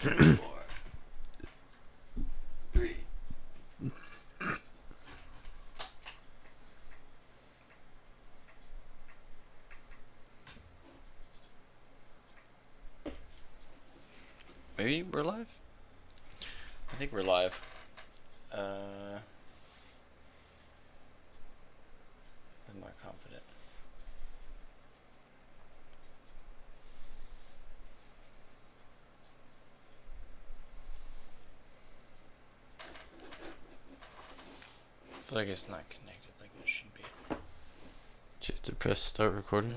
4, 3. Maybe we're live? I think we're live. I'm not confident. I feel like it's not connected like it should be. You have to press start recording.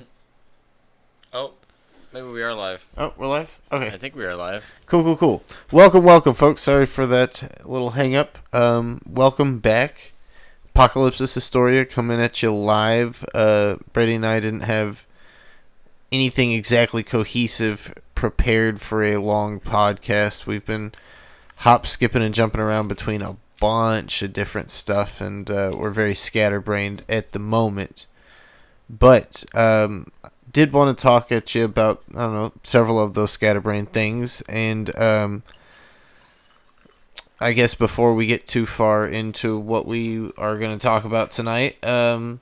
Oh, maybe we are live. Oh, we're live? Okay. I think we are live. Cool. Welcome, folks. Sorry for that little hang-up. Welcome back. Apocalypsis Historia coming at you live. Brady and I didn't have anything exactly cohesive prepared for a long podcast. We've been hop, skipping, and jumping around between a bunch of different stuff, and we're very scatterbrained at the moment. But did want to talk at you about, I don't know, several of those scatterbrained things, and I guess before we get too far into what we are going to talk about tonight, want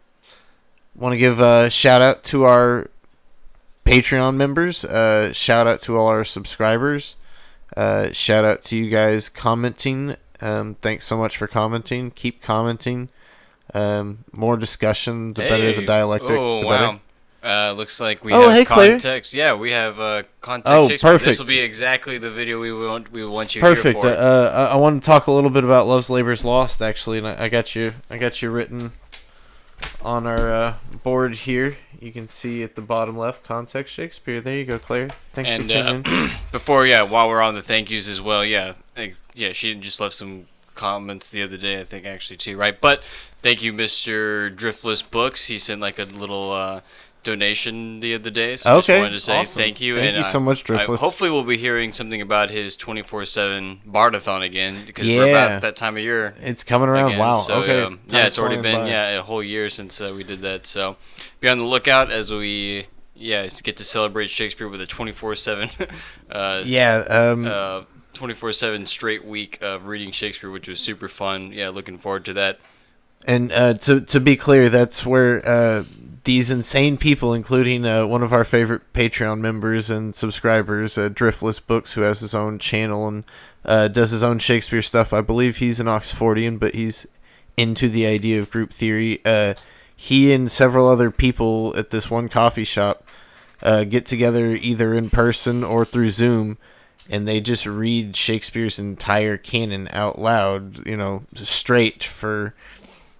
to give a shout out to our Patreon members, shout out to all our subscribers, shout out to you guys commenting. Thanks so much for commenting. Keep commenting. More discussion, the better the dialectic, the better. Wow. Looks like we have context. Claire. Yeah, we have context. Oh, Shakespeare. perfect. This will be exactly the video we want you Perfect. here for. I want to talk a little bit about Love's Labor's Lost, actually, and I got you written on our board here. You can see at the bottom left, context Shakespeare. There you go, Claire. Thanks for tuning in. While we're on the thank yous as well, she just left some comments the other day, I think, actually, too, right? But thank you, Mr. Driftless Books. He sent like a little donation the other day, so okay, just wanted to say awesome. thank you. Thank you so much, Driftless. Hopefully we'll be hearing something about his 24/7 Bardathon again, because we're about that time of year. It's coming around. Again. Wow. So, okay. It's already been a whole year since we did that. So be on the lookout as we get to celebrate Shakespeare with a 24/7 24/7 straight week of reading Shakespeare, which was super fun. Yeah, looking forward to that. And to be clear, that's where these insane people, including one of our favorite Patreon members and subscribers, Driftless Books, who has his own channel and does his own Shakespeare stuff. I believe he's an Oxfordian, but he's into the idea of group theory. He and several other people at this one coffee shop get together either in person or through Zoom, and they just read Shakespeare's entire canon out loud, straight for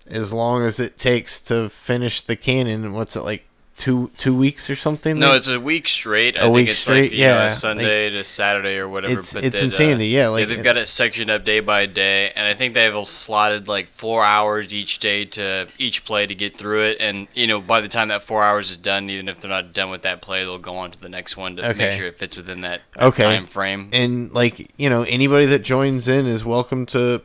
as long as it takes to finish the canon. What's it, like 2 weeks or something? No, it's a week straight. I think it's straight, like Sunday to Saturday or whatever. It's insanity. They've got it sectioned up day by day, and I think they have slotted like 4 hours each day to each play to get through it. And by the time that 4 hours is done, even if they're not done with that play, they'll go on to the next one to make sure it fits within that time frame. And anybody that joins in is welcome to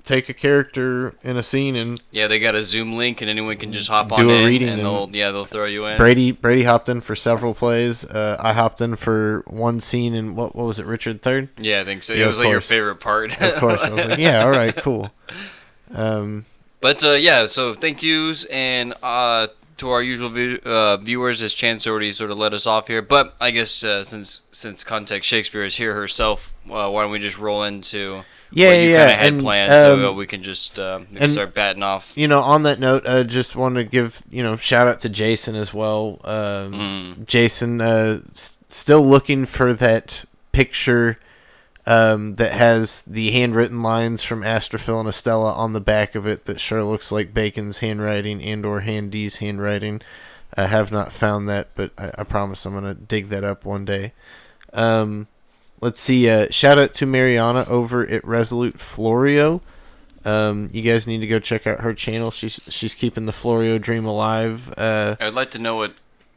take a character in a scene and they got a Zoom link, and anyone can just hop do on a in, reading, and they'll throw you in. Brady hopped in for several plays. I hopped in for one scene in what was it, Richard III? Yeah, I think so. It was like your favorite part. Of course, I was like, yeah, all right, cool. So thank yous, and to our usual viewers, as Chance already sort of let us off here. But I guess since Context Shakespeare is here herself, why don't we just roll into what you kind of had planned, so we can just start batting off. On that note, I just want to give shout out to Jason as well. Jason, still looking for that picture that has the handwritten lines from Astrophil and Estella on the back of it that sure looks like Bacon's handwriting and or Handy's handwriting. I have not found that, but I promise I'm going to dig that up one day. Let's see. Shout out to Mariana over at Resolute Florio. You guys need to go check out her channel. She's keeping the Florio dream alive. I'd like to know what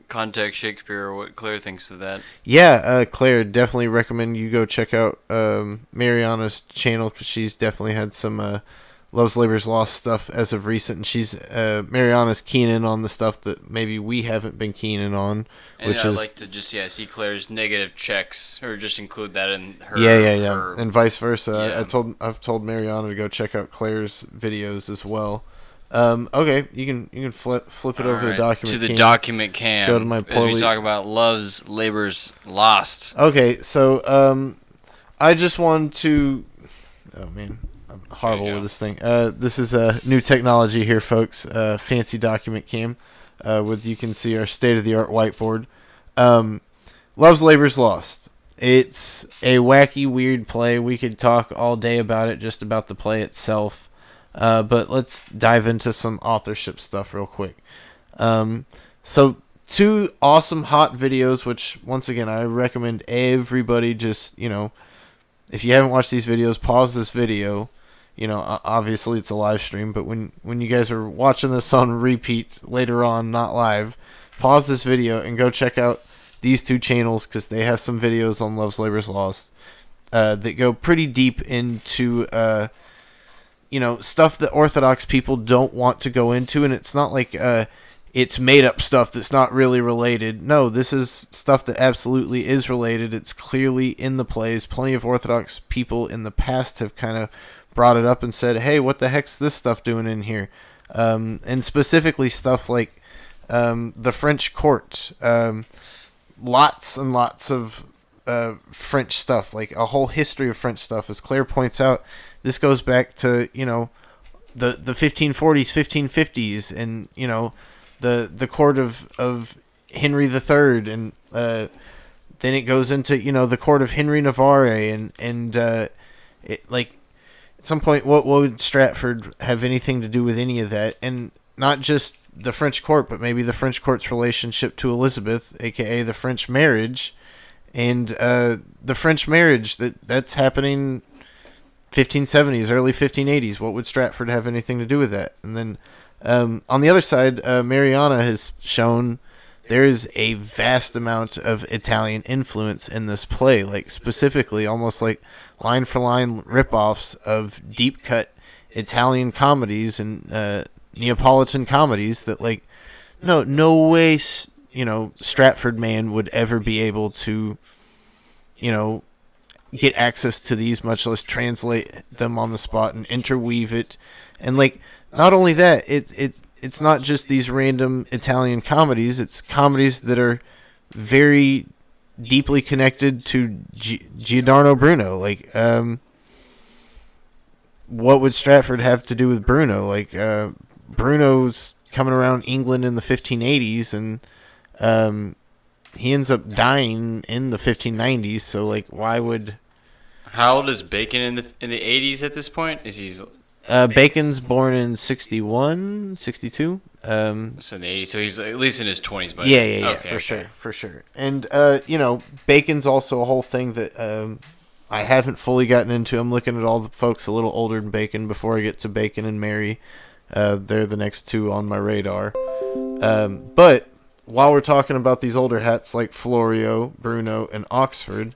Context Shakespeare or what Claire thinks of that. Yeah, Claire, definitely recommend you go check out Mariana's channel, because she's definitely had some Love's Labor's Lost stuff as of recent, and she's Mariana's keen in on the stuff that maybe we haven't been keen in on, And which I is like to just see Claire's negative checks, or just include that in her. yeah, and vice versa. Yeah. I've told Mariana to go check out Claire's videos as well. Okay, you can flip it over the document to the cam. document cam. Go to my as we poorly- talk about Love's Labor's Lost. Okay, so I just wanted to. Oh man, I'm horrible with this thing. This is a new technology here, folks. Fancy document cam, with you can see our state of the art whiteboard. Love's Labor's Lost. It's a wacky, weird play. We could talk all day about it, just about the play itself. But let's dive into some authorship stuff real quick. So 2 awesome hot videos, which once again I recommend everybody just, if you haven't watched these videos, pause this video. Obviously it's a live stream, but when you guys are watching this on repeat later on, not live, pause this video and go check out these 2 channels, because they have some videos on Love's Labor's Lost that go pretty deep into stuff that Orthodox people don't want to go into, and it's not like it's made up stuff that's not really related. No, this is stuff that absolutely is related. It's clearly in the plays. Plenty of Orthodox people in the past have kind of brought it up and said, hey, what the heck's this stuff doing in here? And specifically stuff like the French court. Lots and lots of French stuff, like a whole history of French stuff. As Claire points out, this goes back to, the 1540s, 1550s, and, the court of Henry III, and then it goes into, the court of Henry Navarre, and it, like, at some point, what would Stratford have anything to do with any of that? And not just the French court, but maybe the French court's relationship to Elizabeth, aka the French marriage, and the French marriage that's happening 1570s, early 1580s. What would Stratford have anything to do with that? And then on the other side, Mariana has shown there is a vast amount of Italian influence in this play, like specifically almost like line for line ripoffs of deep cut Italian comedies and Neapolitan comedies that, like, no way, Stratford man would ever be able to, get access to these, much less translate them on the spot and interweave it. And, like, not only that, it's not just these random Italian comedies. It's comedies that are very deeply connected to Giordano Bruno. Like, what would Stratford have to do with Bruno? Like, Bruno's coming around England in the 1580s, and he ends up dying in the 1590s. So, like, why would... How old is Bacon in the 80s at this point? Is he's Bacon's born in 61, 62. So in the 80s, so he's at least in his 20s. But Yeah, okay, for sure. And Bacon's also a whole thing that I haven't fully gotten into. I'm looking at all the folks a little older than Bacon before I get to Bacon and Mary. They're the next 2 on my radar. But while we're talking about these older hats like Florio, Bruno, and Oxford,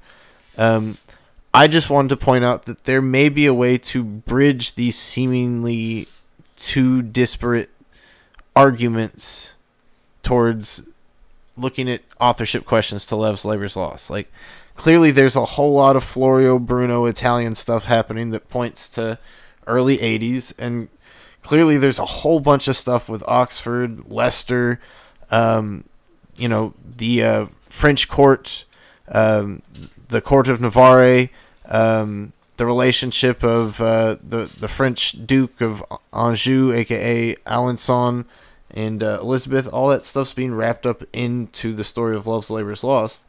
I just wanted to point out that there may be a way to bridge these seemingly 2 disparate arguments towards looking at authorship questions to Love's Labor's Lost. Like, clearly there's a whole lot of Florio, Bruno, Italian stuff happening that points to early 80s, and clearly there's a whole bunch of stuff with Oxford, Leicester, the French court, the court of Navarre, the relationship of the French Duke of Anjou, aka Alençon, and Elizabeth. All that stuff's being wrapped up into the story of Love's Labor's Lost.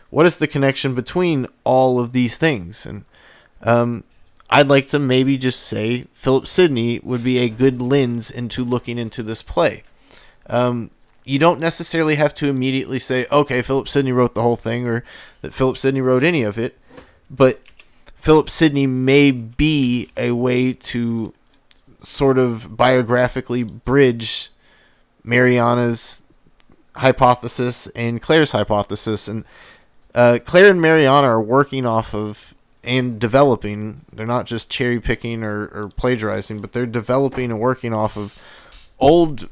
What is the connection between all of these things? And I'd like to maybe just say Philip Sidney would be a good lens into looking into this play. You don't necessarily have to immediately say, okay, Philip Sidney wrote the whole thing, or that Philip Sidney wrote any of it, but Philip Sidney may be a way to sort of biographically bridge Mariana's hypothesis and Claire's hypothesis. And Claire and Mariana are working off of and developing. They're not just cherry picking or plagiarizing, but they're developing and working off of old,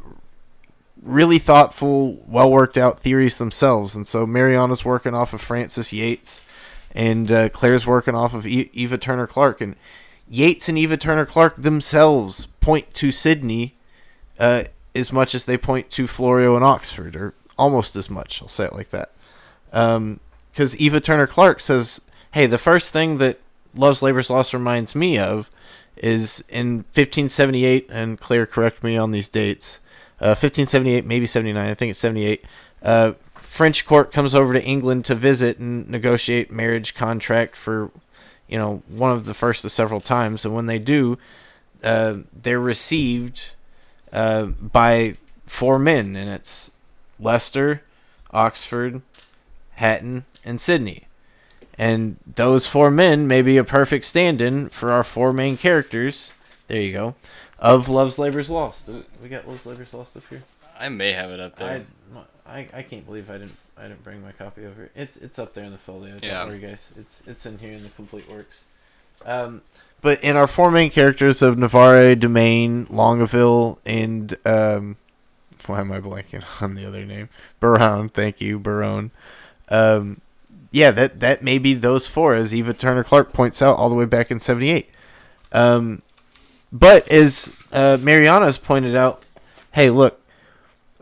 really thoughtful, well worked out theories themselves. And so Mariana's working off of Francis Yates, and Claire's working off of Eva Turner Clarke. And Yates and Eva Turner Clarke themselves point to Sydney as much as they point to Florio and Oxford, or almost as much. I'll say it like that. Because Eva Turner Clarke says, hey, the first thing that Love's Labour's Lost reminds me of is in 1578, and Claire, correct me on these dates, 1578, maybe 79, I think it's 78, French court comes over to England to visit and negotiate marriage contract for, one of the first of several times. And when they do, they're received by 4 men, and it's Leicester, Oxford, Hatton, and Sydney. And those 4 men may be a perfect stand-in for our 4 main characters. There you go. Of Love's Labour's Lost. We got Love's Labour's Lost up here. I may have it up there. I can't believe I didn't bring my copy over. It's up there in the folio. Don't worry, guys. It's in here in the complete works. But in our 4 main characters of Navarre, Domain, Longaville, and why am I blanking on the other name? Baron. Thank you, Baron. That may be those 4, as Eva Turner Clarke points out all the way back in 78. But as Mariana has pointed out, hey, look,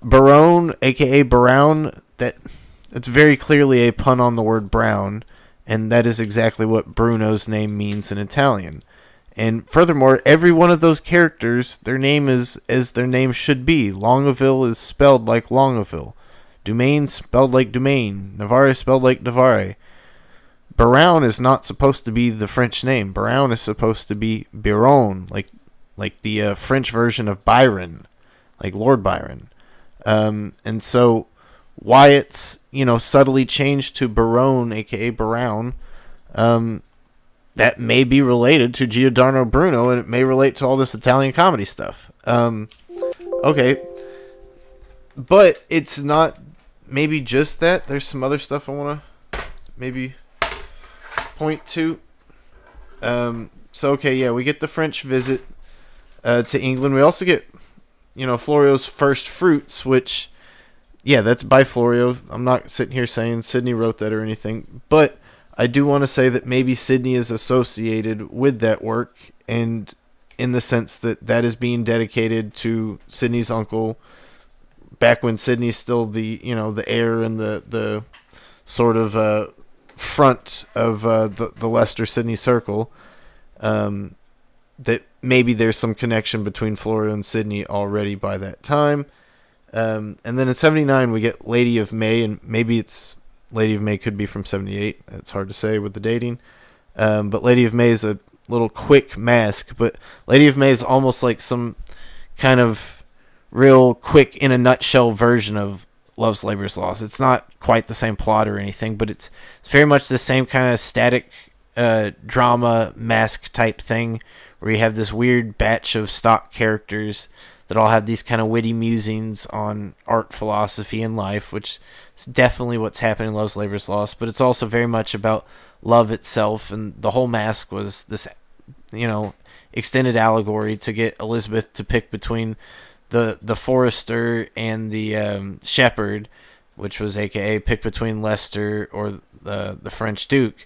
Baron, a.k.a. Brown, that's very clearly a pun on the word brown, and that is exactly what Bruno's name means in Italian. And furthermore, every one of those characters, their name is as their name should be. Longaville is spelled like Longaville. Domain spelled like Domain. Navarre spelled like Navarre. Baron is not supposed to be the French name. Baron is supposed to be Biron, like the French version of Byron, like Lord Byron. And so why it's, subtly changed to Baron, aka Baron, that may be related to Giordano Bruno, and it may relate to all this Italian comedy stuff. Okay. But it's not maybe just that. There's some other stuff I want to maybe point to. We get the French visit to England. We also get, Florio's first fruits, which, that's by Florio. I'm not sitting here saying Sydney wrote that or anything, but I do want to say that maybe Sydney is associated with that work, and in the sense that is being dedicated to Sydney's uncle, back when Sydney's still the the heir and the sort of front of the Leicester Sydney circle. That maybe there's some connection between Florio and Sydney already by that time. And then in 79 we get Lady of May, and maybe it's Lady of May could be from 78. It's hard to say with the dating. But Lady of May is a little quick mask, but Lady of May is almost like some kind of real quick in a nutshell version of Love's Labour's Lost. It's not quite the same plot or anything, but it's very much the same kind of static drama mask type thing, where you have this weird batch of stock characters that all have these kind of witty musings on art, philosophy, and life, which is definitely what's happening in Love's Labour's Lost, but it's also very much about love itself, and the whole mask was this, extended allegory to get Elizabeth to pick between the forester and the shepherd, which was aka pick between Leicester or the French Duke.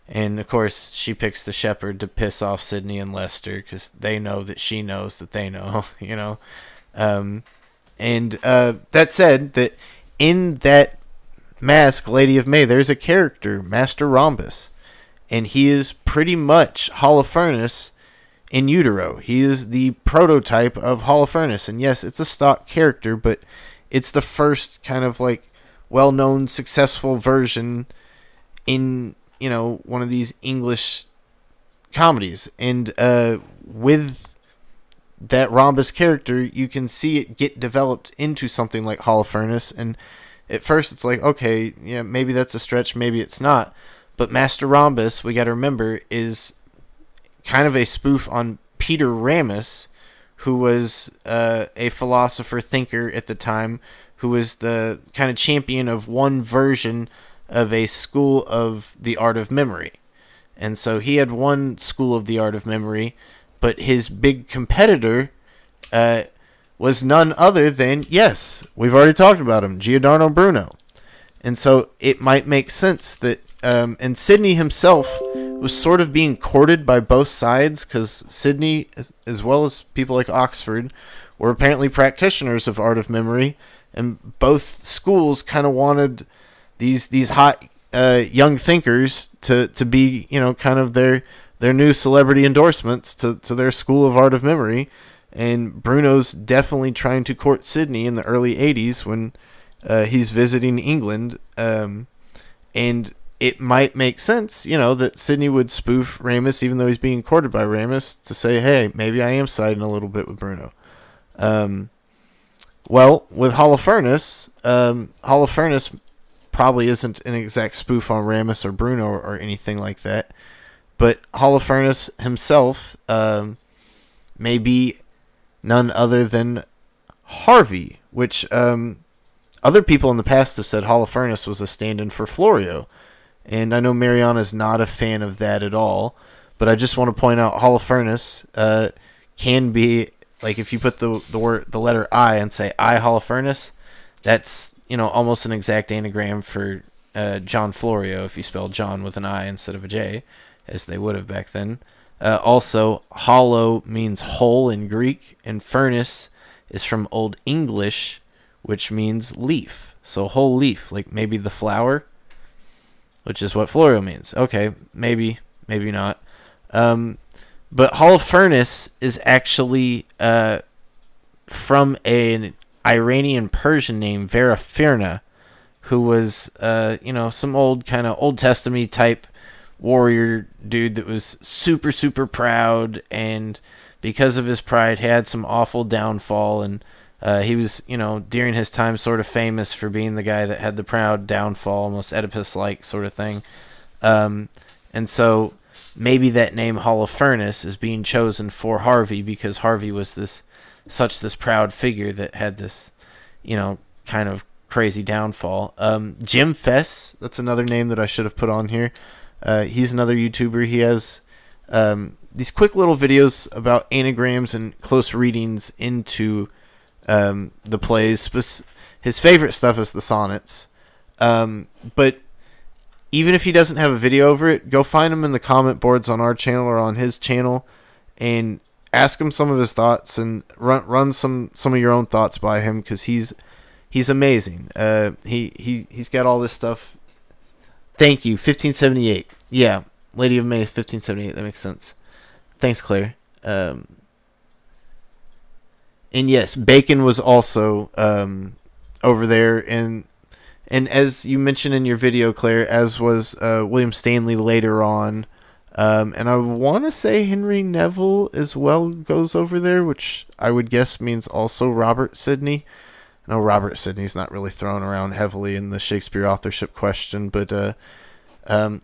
And of course she picks the shepherd to piss off Sydney and Leicester, because they know that she knows that they know, that said, that in that mask, Lady of May, there's a character, Master Rhombus, and he is pretty much Holofernes in utero. He is the prototype of Holofernes, and yes, it's a stock character, but it's the first kind of like well-known successful version in one of these English comedies. And with that Rhombus character, you can see it get developed into something like Holofernes, and at first it's like, okay, maybe that's a stretch, maybe it's not. But Master Rhombus, we got to remember, is kind of a spoof on Peter Ramus, who was a philosopher thinker at the time, who was the kind of champion of one version of a school of the art of memory. And so he had one school of the art of memory, but his big competitor was none other than, yes, we've already talked about him, Giordano Bruno. And so it might make sense that, and Sidney himself was sort of being courted by both sides, because Sidney, as well as people like Oxford, were apparently practitioners of art of memory, and both schools kind of wanted these hot young thinkers to be, kind of their new celebrity endorsements to their school of art of memory. And Bruno's definitely trying to court Sidney in the early 80s when he's visiting England. And it might make sense, that Sidney would spoof Ramus, even though he's being courted by Ramus, to say, hey, maybe I am siding a little bit with Bruno. Well, with Holofernes, Holofernes probably isn't an exact spoof on Ramus or Bruno or anything like that. But Holofernes himself may be none other than Harvey, which other people in the past have said Holofernes was a stand-in for Florio. And I know Mariana's not a fan of that at all, but I just want to point out Holofernes can be, like, if you put the letter I and say I Holofernes, that's, almost an exact anagram for John Florio if you spell John with an I instead of a J, as they would have back then. Also, holo means whole in Greek, and furnace is from Old English, which means leaf. So whole leaf, like maybe the flower, which is what Florio means. Okay, maybe not. But Holofernes is actually from an Iranian Persian named Verafirna, who was, some old kind of Old Testament type warrior dude that was super, super proud, and because of his pride had some awful downfall, and he was, during his time sort of famous for being the guy that had the proud downfall, almost Oedipus-like sort of thing. And so maybe that name Holofernes is being chosen for Harvey because Harvey was this proud figure that had this, kind of crazy downfall. Jim Fess, that's another name that I should have put on here. He's another YouTuber. He has these quick little videos about anagrams and close readings into the plays. His favorite stuff is the sonnets. But even if he doesn't have a video over it, go find him in the comment boards on our channel or on his channel and ask him some of his thoughts and run some of your own thoughts by him, because he's amazing. He's got all this stuff. Thank you, 1578. Yeah, Lady of May, 1578. That makes sense. Thanks, Claire. And yes, Bacon was also over there, and as you mentioned in your video, Claire, as was William Stanley later on, and I want to say Henry Neville as well goes over there, which I would guess means also Robert Sidney. I know Robert Sidney's not really thrown around heavily in the Shakespeare authorship question, but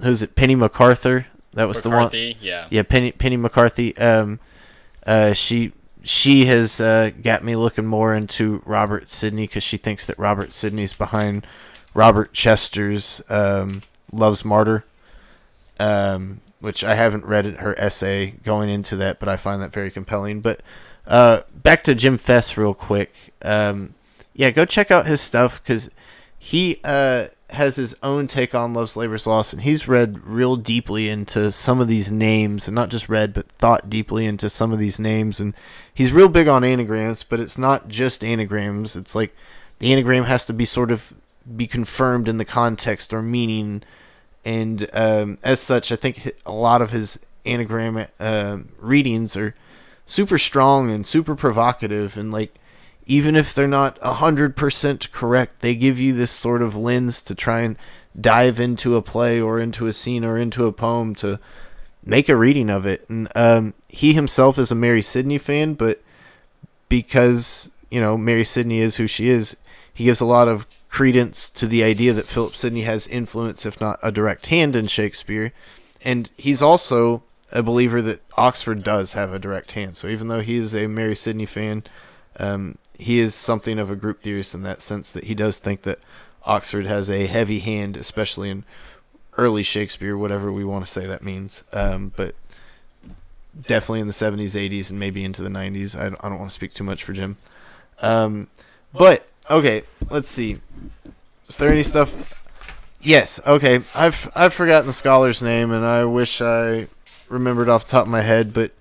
who's it? Penny MacArthur. That was McCarthy, the one. Yeah, Penny McCarthy. She has got me looking more into Robert Sidney, because she thinks that Robert Sidney's behind Robert Chester's Love's Martyr, which I haven't read her essay going into that, but I find that very compelling. But back to Jim Fess real quick. Yeah, go check out his stuff, because he has his own take on Love's Labor's Lost, and he's read real deeply into some of these names, and not just read, but thought deeply into some of these names, and he's real big on anagrams, but it's not just anagrams. It's like the anagram has to be confirmed in the context or meaning, and as such, I think a lot of his anagram readings are super strong and super provocative, and like, even if they're not 100% correct, they give you this sort of lens to try and dive into a play or into a scene or into a poem to make a reading of it. And he himself is a Mary Sidney fan, but because, Mary Sidney is who she is, he gives a lot of credence to the idea that Philip Sidney has influence, if not a direct hand in Shakespeare. And he's also a believer that Oxford does have a direct hand. So even though he is a Mary Sidney fan, he is something of a group theorist in that sense, that he does think that Oxford has a heavy hand, especially in early Shakespeare, whatever we want to say that means. But definitely in the 70s, 80s, and maybe into the 90s. I don't want to speak too much for Jim. But, okay, let's see. Is there any stuff? Yes, okay. I've forgotten the scholar's name, and I wish I remembered off the top of my head, but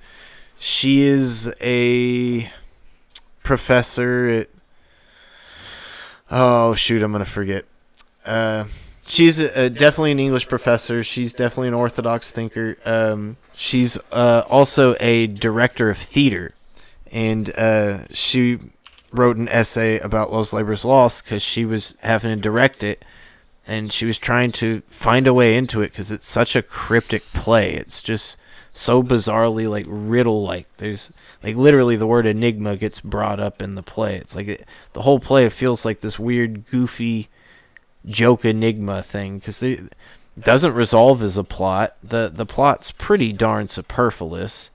she is a professor at... Oh, shoot, I'm going to forget. She's definitely an English professor. She's definitely an orthodox thinker. She's also a director of theater, and she wrote an essay about Love's Labor's Lost because she was having to direct it, and she was trying to find a way into it because it's such a cryptic play. It's just so bizarrely like riddle-like. There's like literally the word enigma gets brought up in the play. It's like the whole play feels like this weird, goofy joke enigma thing because it doesn't resolve as a plot. The plot's pretty darn superfluous.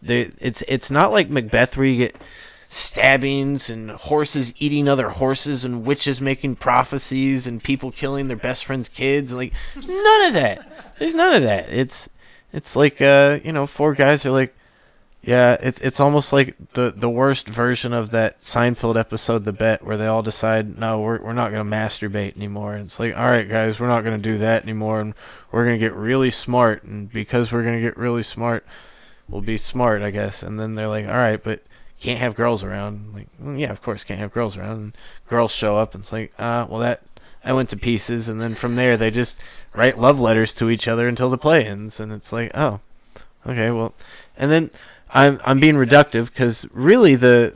It's not like Macbeth where you get stabbings and horses eating other horses and witches making prophecies and people killing their best friend's kids. Like none of that. There's none of that. It's like four guys are like, yeah, it's almost like the worst version of that Seinfeld episode, The Bet, where they all decide, no, we're not going to masturbate anymore. And it's like, all right, guys, we're not going to do that anymore, and we're going to get really smart, and because we're going to get really smart, we'll be smart, I guess. And then they're like, all right, but can't have girls around. Like, well, yeah, of course, can't have girls around. And girls show up, and it's like, well, that went to pieces. And then from there, they just write love letters to each other until the play ends. And it's like, oh, okay, well, and then I'm being reductive because really the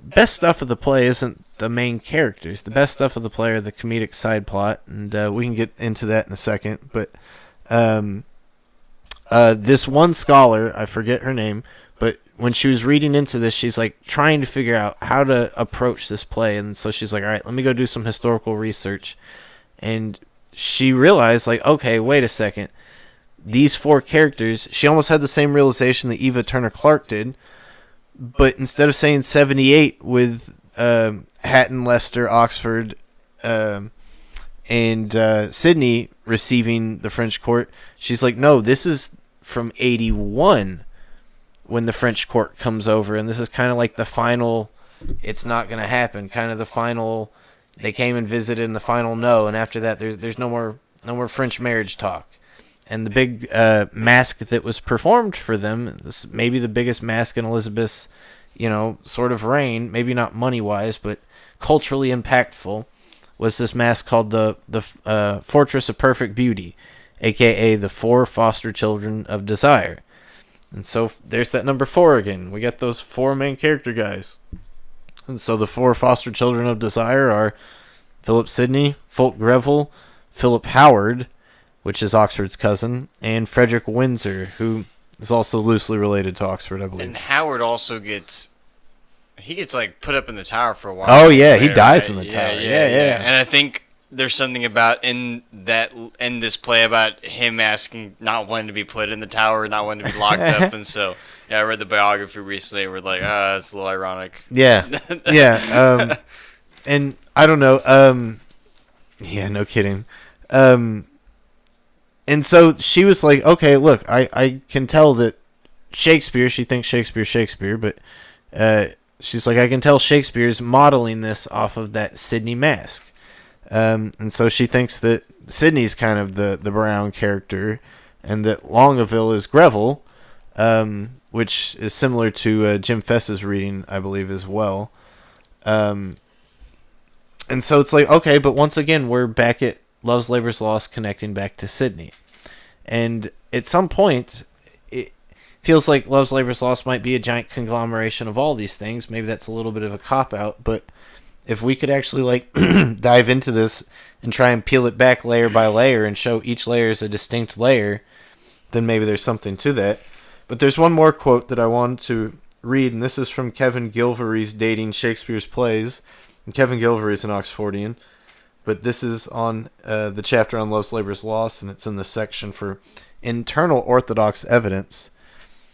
best stuff of the play isn't the main characters. The best stuff of the play are the comedic side plot, and we can get into that in a second. But this one scholar, I forget her name, but when she was reading into this, she's like trying to figure out how to approach this play, and so she's like, all right, let me go do some historical research. And she realized, like, okay, wait a second. These four characters, she almost had the same realization that Eva Turner Clark did, but instead of saying 78 with Hatton, Leicester, Oxford, and Sydney receiving the French court, she's like, no, this is from 81 when the French court comes over, and this is kind of like the final, it's not going to happen, kind of the final, they came and visited, and the final no, and after that there's no more French marriage talk. And the big mask that was performed for them, this maybe the biggest mask in Elizabeth's, sort of reign, maybe not money-wise, but culturally impactful, was this mask called the Fortress of Perfect Beauty, a.k.a. the Four Foster Children of Desire. And so there's that number 4 again. We got those 4 main character guys. And so the 4 foster children of desire are Philip Sidney, Fulk Greville, Philip Howard, which is Oxford's cousin, and Frederick Windsor, who is also loosely related to Oxford, I believe. And Howard also gets like put up in the tower for a while. Oh yeah, he dies in the tower. Yeah. And I think there's something about in this play about him asking, not wanting to be put in the tower, not wanting to be locked up, and so I read the biography recently. And we're like, it's a little ironic. Yeah. And I don't know. Yeah, no kidding. And so she was like, okay, look, I can tell that Shakespeare, she thinks Shakespeare, but she's like, I can tell Shakespeare's modeling this off of that Sidney mask. And so she thinks that Sidney's kind of the brown character, and that Longaville is Greville, which is similar to Jim Fess's reading, I believe, as well. And so it's like, okay, but once again, we're back at Love's Labor's Lost connecting back to Sidney. And at some point, it feels like Love's Labor's Lost might be a giant conglomeration of all these things. Maybe that's a little bit of a cop-out, but if we could actually dive into this and try and peel it back layer by layer and show each layer as a distinct layer, then maybe there's something to that. But there's one more quote that I wanted to read, and this is from Kevin Gilvary's Dating Shakespeare's Plays. And Kevin Gilvary is an Oxfordian. But this is on the chapter on Love's Labor's Lost, and it's in the section for internal orthodox evidence.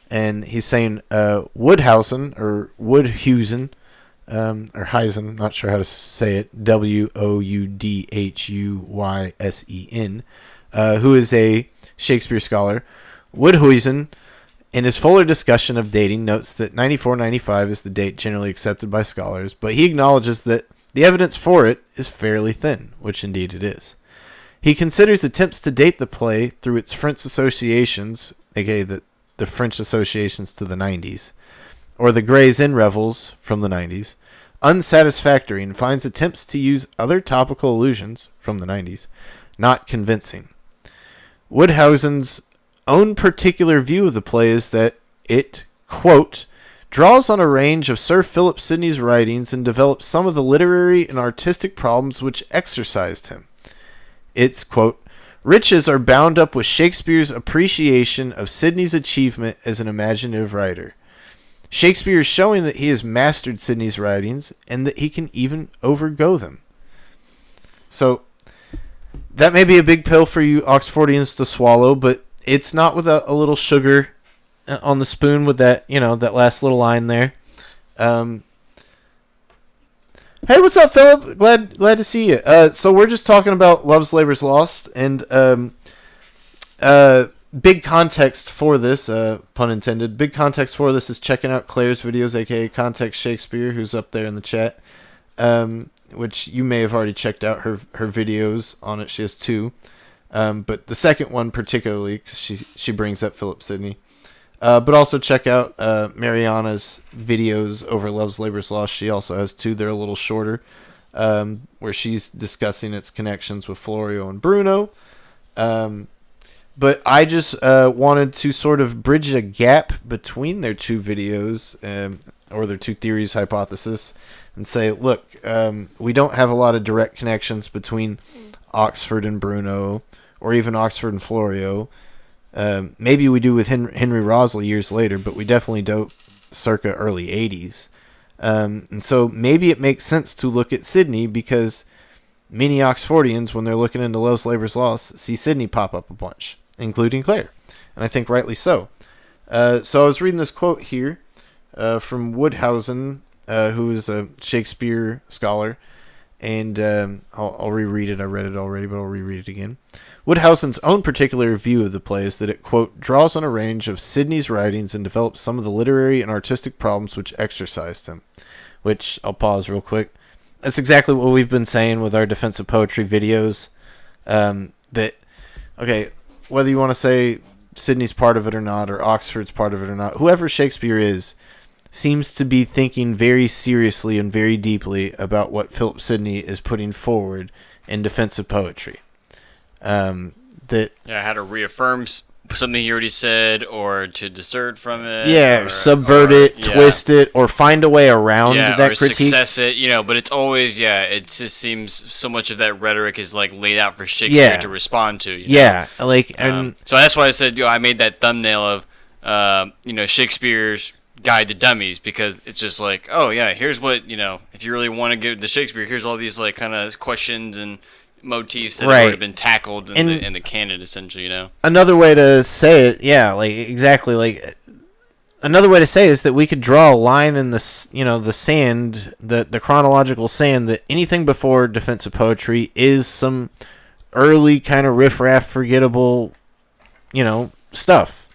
And he's saying Woodhausen, or Woodhusen, or Huyshen, not sure how to say it, Woudhuyen, who is a Shakespeare scholar. Woodhuisen, in his fuller discussion of dating, notes that 94-95 is the date generally accepted by scholars, but he acknowledges that the evidence for it is fairly thin, which indeed it is. He considers attempts to date the play through its French associations, aka the French associations to the 90s, or the Gray's Inn Revels from the 90s, unsatisfactory, and finds attempts to use other topical allusions from the 90s not convincing. Woodhousen's own particular view of the play is that it, quote, draws on a range of Sir Philip Sidney's writings and develops some of the literary and artistic problems which exercised him. Its, quote, riches are bound up with Shakespeare's appreciation of Sidney's achievement as an imaginative writer. Shakespeare is showing that he has mastered Sidney's writings and that he can even overgo them. So, that may be a big pill for you Oxfordians to swallow, but it's not without a little sugar on the spoon with that, that last little line there. Hey, what's up, Philip? Glad to see you. So we're just talking about Love's Labour's Lost, and big context for this, pun intended, big context for this is checking out Claire's videos, aka Context Shakespeare, who's up there in the chat, which you may have already checked out her videos on it. She has two, but the second one particularly, because she brings up Philip Sidney. But also check out Mariana's videos over Love's Labour's Lost. She also has two. They're a little shorter, where she's discussing its connections with Florio and Bruno. But I just wanted to sort of bridge a gap between their two videos, or their two theories, hypothesis, and say, look, we don't have a lot of direct connections between Oxford and Bruno, or even Oxford and Florio. Maybe we do with Henry Rosal years later, but we definitely don't circa early 80s. And so maybe it makes sense to look at Sidney, because many Oxfordians, when they're looking into Love's Labour's Lost, see Sidney pop up a bunch, including Claire. And I think rightly so. So I was reading this quote here from Woodhousen, who is a Shakespeare scholar. And I'll reread it. I read it already, but I'll reread it again. Woodhousen's own particular view of the play is that it, quote, draws on a range of Sidney's writings and develops some of the literary and artistic problems which exercised him. Which, I'll pause real quick. That's exactly what we've been saying with our defensive poetry videos. That, okay, whether you want to say Sidney's part of it or not, or Oxford's part of it or not, whoever Shakespeare is, seems to be thinking very seriously and very deeply about what Philip Sidney is putting forward in defensive poetry. How to reaffirm something he already said, or to dissert from it. Yeah, or subvert it, twist it, or find a way around that or critique. Success it, but it's always, it just seems so much of that rhetoric is like laid out for Shakespeare to respond to. Yeah, and so that's why I said, I made that thumbnail of, Shakespeare's Guide to Dummies, because it's just like, here's what, if you really want to get to Shakespeare, here's all these like kind of questions and motifs that have already been tackled in the canon, essentially. Another way to say it, another way to say it is that we could draw a line in the the sand, the chronological sand, that anything before defensive poetry is some early kind of riffraff, forgettable, stuff.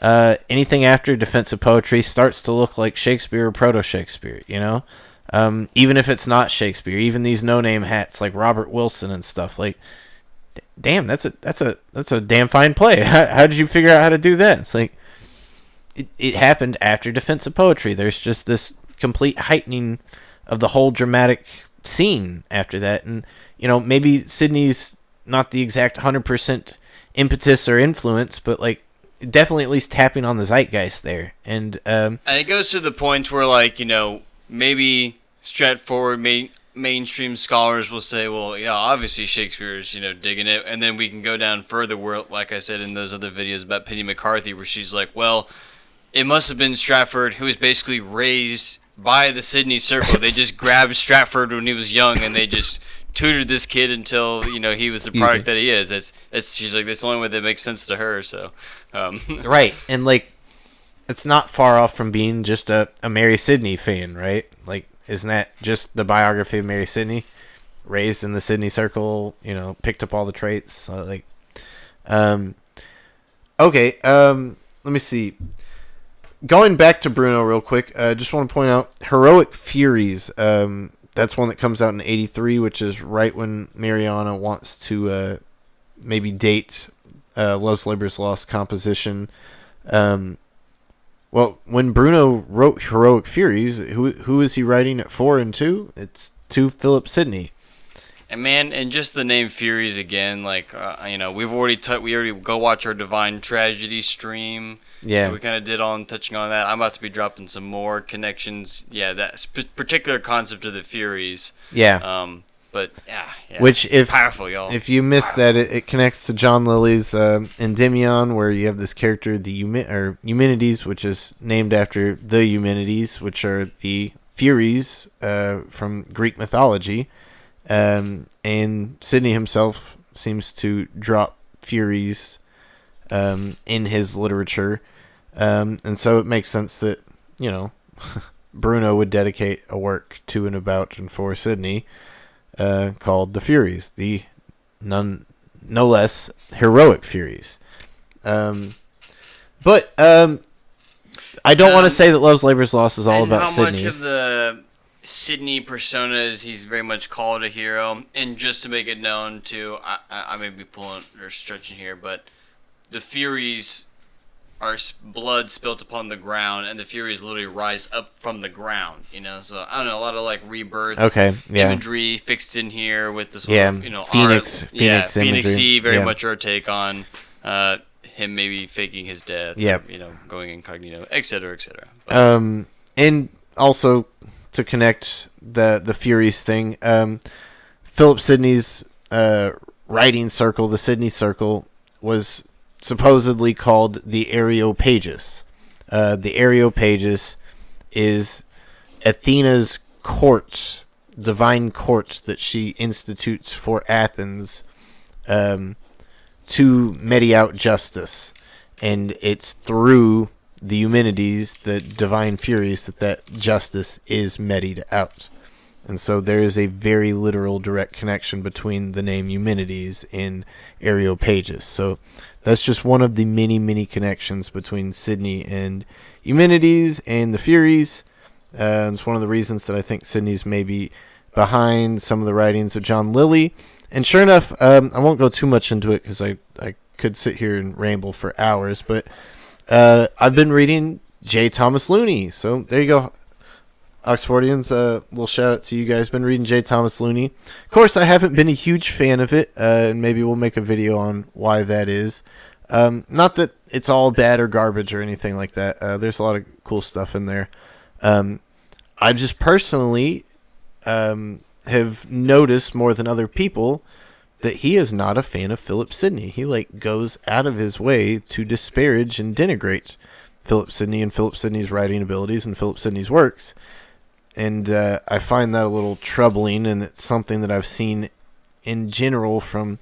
Anything after defensive poetry starts to look like Shakespeare or proto-Shakespeare, even if it's not Shakespeare. Even these no-name hats like Robert Wilson and stuff, like, damn, that's a damn fine play. How did you figure out how to do that? It's like, it happened after defensive poetry. There's just this complete heightening of the whole dramatic scene after that, and maybe Sidney's not the exact 100% impetus or influence, but like, definitely at least tapping on the zeitgeist there. And it goes to the point where, like, maybe straightforward mainstream scholars will say, well, yeah, obviously Shakespeare's, digging it. And then we can go down further where, like I said in those other videos about Penny McCarthy, where she's like, well, it must have been Stratford, who was basically raised by the Sidney Circle. They just grabbed Stratford when he was young, and they just tutored this kid until he was the product that he is. She's like, that's the only way that makes sense to her. So right, and like, it's not far off from being just a Mary Sidney fan, right? Like, isn't that just the biography of Mary Sidney? Raised in the Sidney circle, picked up all the traits. So, okay. Let me see. Going back to Bruno real quick, I just want to point out Heroic Furies. That's one that comes out in 83, which is right when Mariana wants to maybe date Love's Labor's Lost composition. Well, when Bruno wrote Heroic Furies, who is he writing it for and to? It's to Philip Sidney. And man, and just the name Furies again, we already go watch our Divine Tragedy stream. Yeah, we kind of did on touching on that. I'm about to be dropping some more connections. Yeah, that particular concept of the Furies. Yeah. But yeah. Which powerful, y'all. If you missed that, it connects to John Lilly's Endymion, where you have this character, the Eumenides, which is named after the Eumenides, which are the Furies from Greek mythology. And Sidney himself seems to drop Furies in his literature. And so it makes sense that, Bruno would dedicate a work to and about and for Sidney called The Furies, the no less heroic Furies. But I don't want to say that Love's Labor's Lost is all about Sidney. How much of the Sidney persona is he's very much called a hero? And just to make it known, too, I may be pulling or stretching here, but the Furies are blood spilt upon the ground, and the Furies literally rise up from the ground, So, I don't know, a lot of, rebirth imagery fixed in here with this Phoenix imagery. Very much our take on him maybe faking his death, going incognito, et cetera, et cetera. But, and also, to connect the Furies thing, Philip Sidney's writing circle, the Sidney Circle, was supposedly called the Areopagus. The Areopagus is Athena's court, divine court that she institutes for Athens to mete out justice. And it's through the Eumenides, the divine Furies, that justice is meted out. And so there is a very literal direct connection between the name Eumenides and Areopagus. So that's just one of the many, many connections between Sidney and Eumenides and the Furies. It's one of the reasons that I think Sidney's maybe behind some of the writings of John Lilly. And sure enough, I won't go too much into it because I could sit here and ramble for hours. But I've been reading J. Thomas Looney. So there you go. Oxfordians, little shout out to you guys. Been reading J. Thomas Looney. Of course, I haven't been a huge fan of it, and maybe we'll make a video on why that is. Not that it's all bad or garbage or anything like that. There's a lot of cool stuff in there. I just personally have noticed more than other people that he is not a fan of Philip Sidney. He goes out of his way to disparage and denigrate Philip Sidney and Philip Sidney's writing abilities and Philip Sidney's works. And I find that a little troubling, and it's something that I've seen in general from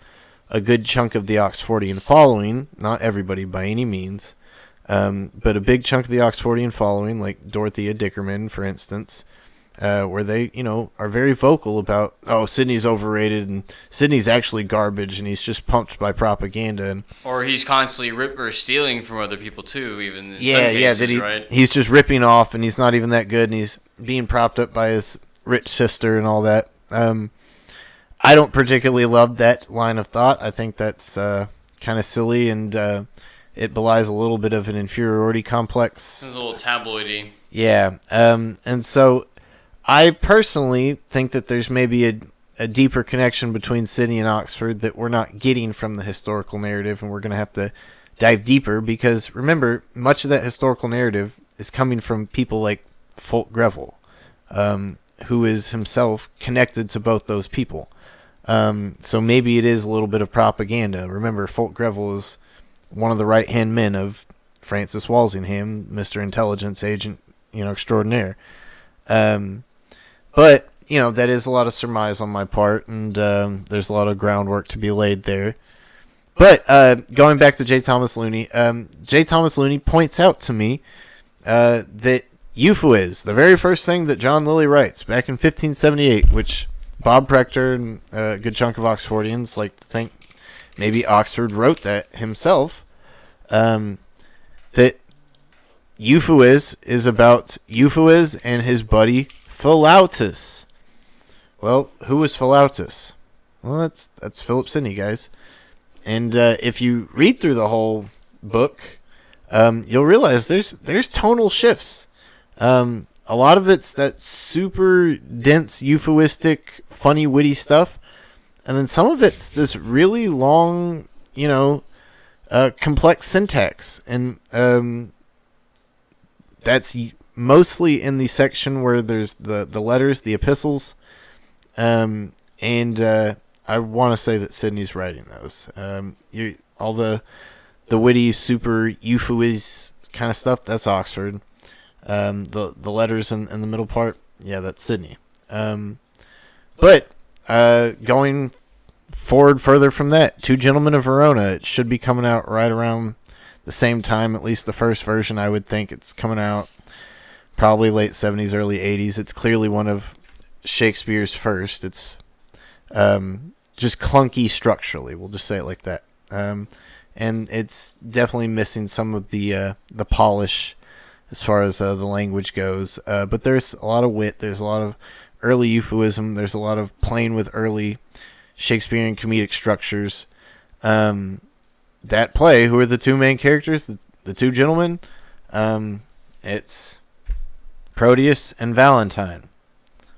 a good chunk of the Oxfordian following. Not everybody by any means, but a big chunk of the Oxfordian following, like Dorothea Dickerman, for instance, where they, are very vocal about, Sidney's overrated, and Sidney's actually garbage, and he's just pumped by propaganda. Or he's constantly stealing from other people, too, even in some cases, right? He's just ripping off, and he's not even that good, and he's being propped up by his rich sister and all that. I don't particularly love that line of thought. I think that's kind of silly, and it belies a little bit of an inferiority complex. It's a little tabloidy. Yeah, and so I personally think that there's maybe a deeper connection between Sidney and Oxford that we're not getting from the historical narrative, and we're going to have to dive deeper, because remember, much of that historical narrative is coming from people like Fulk Greville, who is himself connected to both those people. So maybe it is a little bit of propaganda. Remember, Fulk Greville is one of the right-hand men of Francis Walsingham, Mr. Intelligence Agent, extraordinaire. But, that is a lot of surmise on my part, and there's a lot of groundwork to be laid there. But going back to J. Thomas Looney, J. Thomas Looney points out to me that Euphues, the very first thing that John Lilly writes back in 1578, which Bob Prechter and a good chunk of Oxfordians like to think maybe Oxford wrote that himself. That Euphues is about Euphues and his buddy Philautus. Well, who was Philautus? Well, that's Philip Sidney, guys. And if you read through the whole book, you'll realize there's tonal shifts. A lot of it's that super dense, euphuistic, funny, witty stuff, and then some of it's this really long, complex syntax, and that's mostly in the section where there's the letters, the epistles, and I want to say that Sidney's writing those. All the witty, super euphuist kind of stuff, that's Oxford. The letters in the middle part, yeah, that's Sidney. But going forward further from that, Two Gentlemen of Verona, it should be coming out right around the same time, at least the first version. I would think it's coming out probably late 70s, early 80s. It's clearly one of Shakespeare's first. It's just clunky structurally, we'll just say it like that. And it's definitely missing some of the polish as far as the language goes. But there's a lot of wit, there's a lot of early euphuism, there's a lot of playing with early Shakespearean comedic structures. That play, who are the two main characters, the two gentlemen? It's Proteus and Valentine.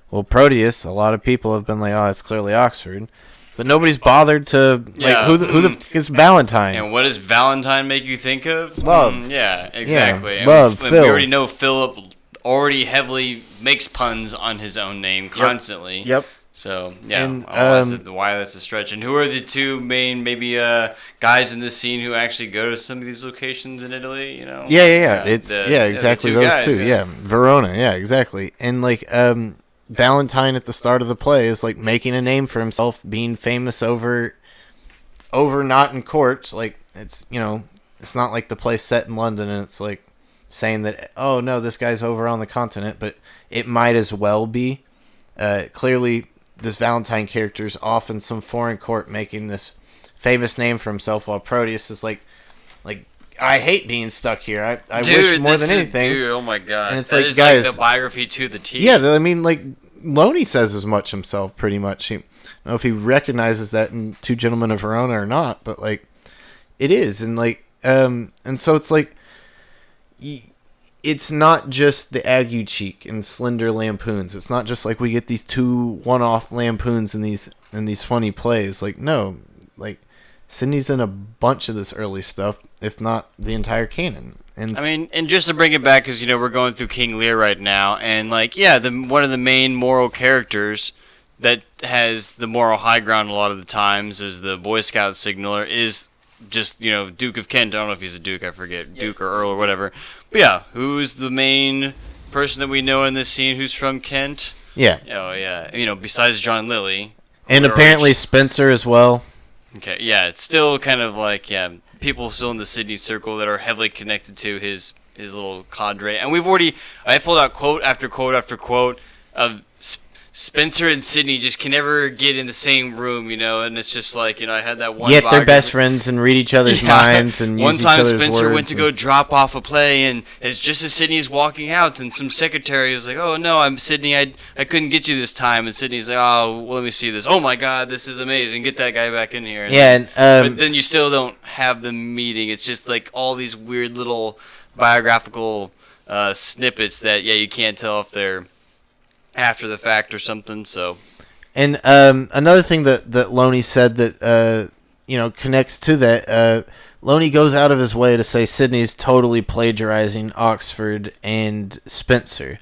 Well, Proteus, a lot of people have been like, oh, it's clearly Oxford. But nobody's bothered to, who the is Valentine? And what does Valentine make you think of? Love. Yeah, exactly. Yeah, love, and we already know Philip already heavily makes puns on his own name constantly. Yep. So, yeah, and, why that's a stretch. And who are the two main, maybe, guys in this scene who actually go to some of these locations in Italy, Yeah. Exactly, those guys, two. Yeah. Verona, yeah, exactly. And, Valentine at the start of the play is, making a name for himself, being famous over not in court. It's, it's not like the play set in London and it's, saying that, oh, no, this guy's over on the continent, but it might as well be. Clearly, this Valentine character is off in some foreign court making this famous name for himself, while Proteus is like I hate being stuck here. I wish more than anything. Dude, oh my god. And it's that is guys, the biography to the T. Yeah, I mean, Loney says as much himself, pretty much. I don't know if he recognizes that in Two Gentlemen of Verona or not, but, it is. And, and so it's it's not just the ague cheek and slender lampoons. It's not just we get these two one-off lampoons in these funny plays. No, Sidney's in a bunch of this early stuff, if not the entire canon. And and just to bring it back, because we're going through King Lear right now, and one of the main moral characters that has the moral high ground a lot of the times is the Boy Scout signaler is just Duke of Kent. I don't know if he's a duke, I forget, Duke or Earl or whatever. But yeah, who's the main person that we know in this scene who's from Kent? Yeah. Oh yeah, besides John Lilly. And apparently Spencer as well. Okay, yeah, it's still kind of people still in the Sidney circle that are heavily connected to his little cadre. And I pulled out quote after quote after quote of Spencer and Sidney just can never get in the same room, and it's just I had that one. Yet they're best friends and read each other's minds and one use time each other's Spencer words went to go drop off a play, and it's just as Sidney's walking out, and some secretary was like, "Oh no, I'm Sidney. I couldn't get you this time." And Sidney's like, "Oh, well, let me see this. Oh my God, this is amazing. Get that guy back in here." And but then you still don't have the meeting. It's just all these weird little biographical snippets that you can't tell if they're after the fact or something. So, and another thing that Loney said that connects to that, Loney goes out of his way to say Sidney's totally plagiarizing Oxford and Spencer,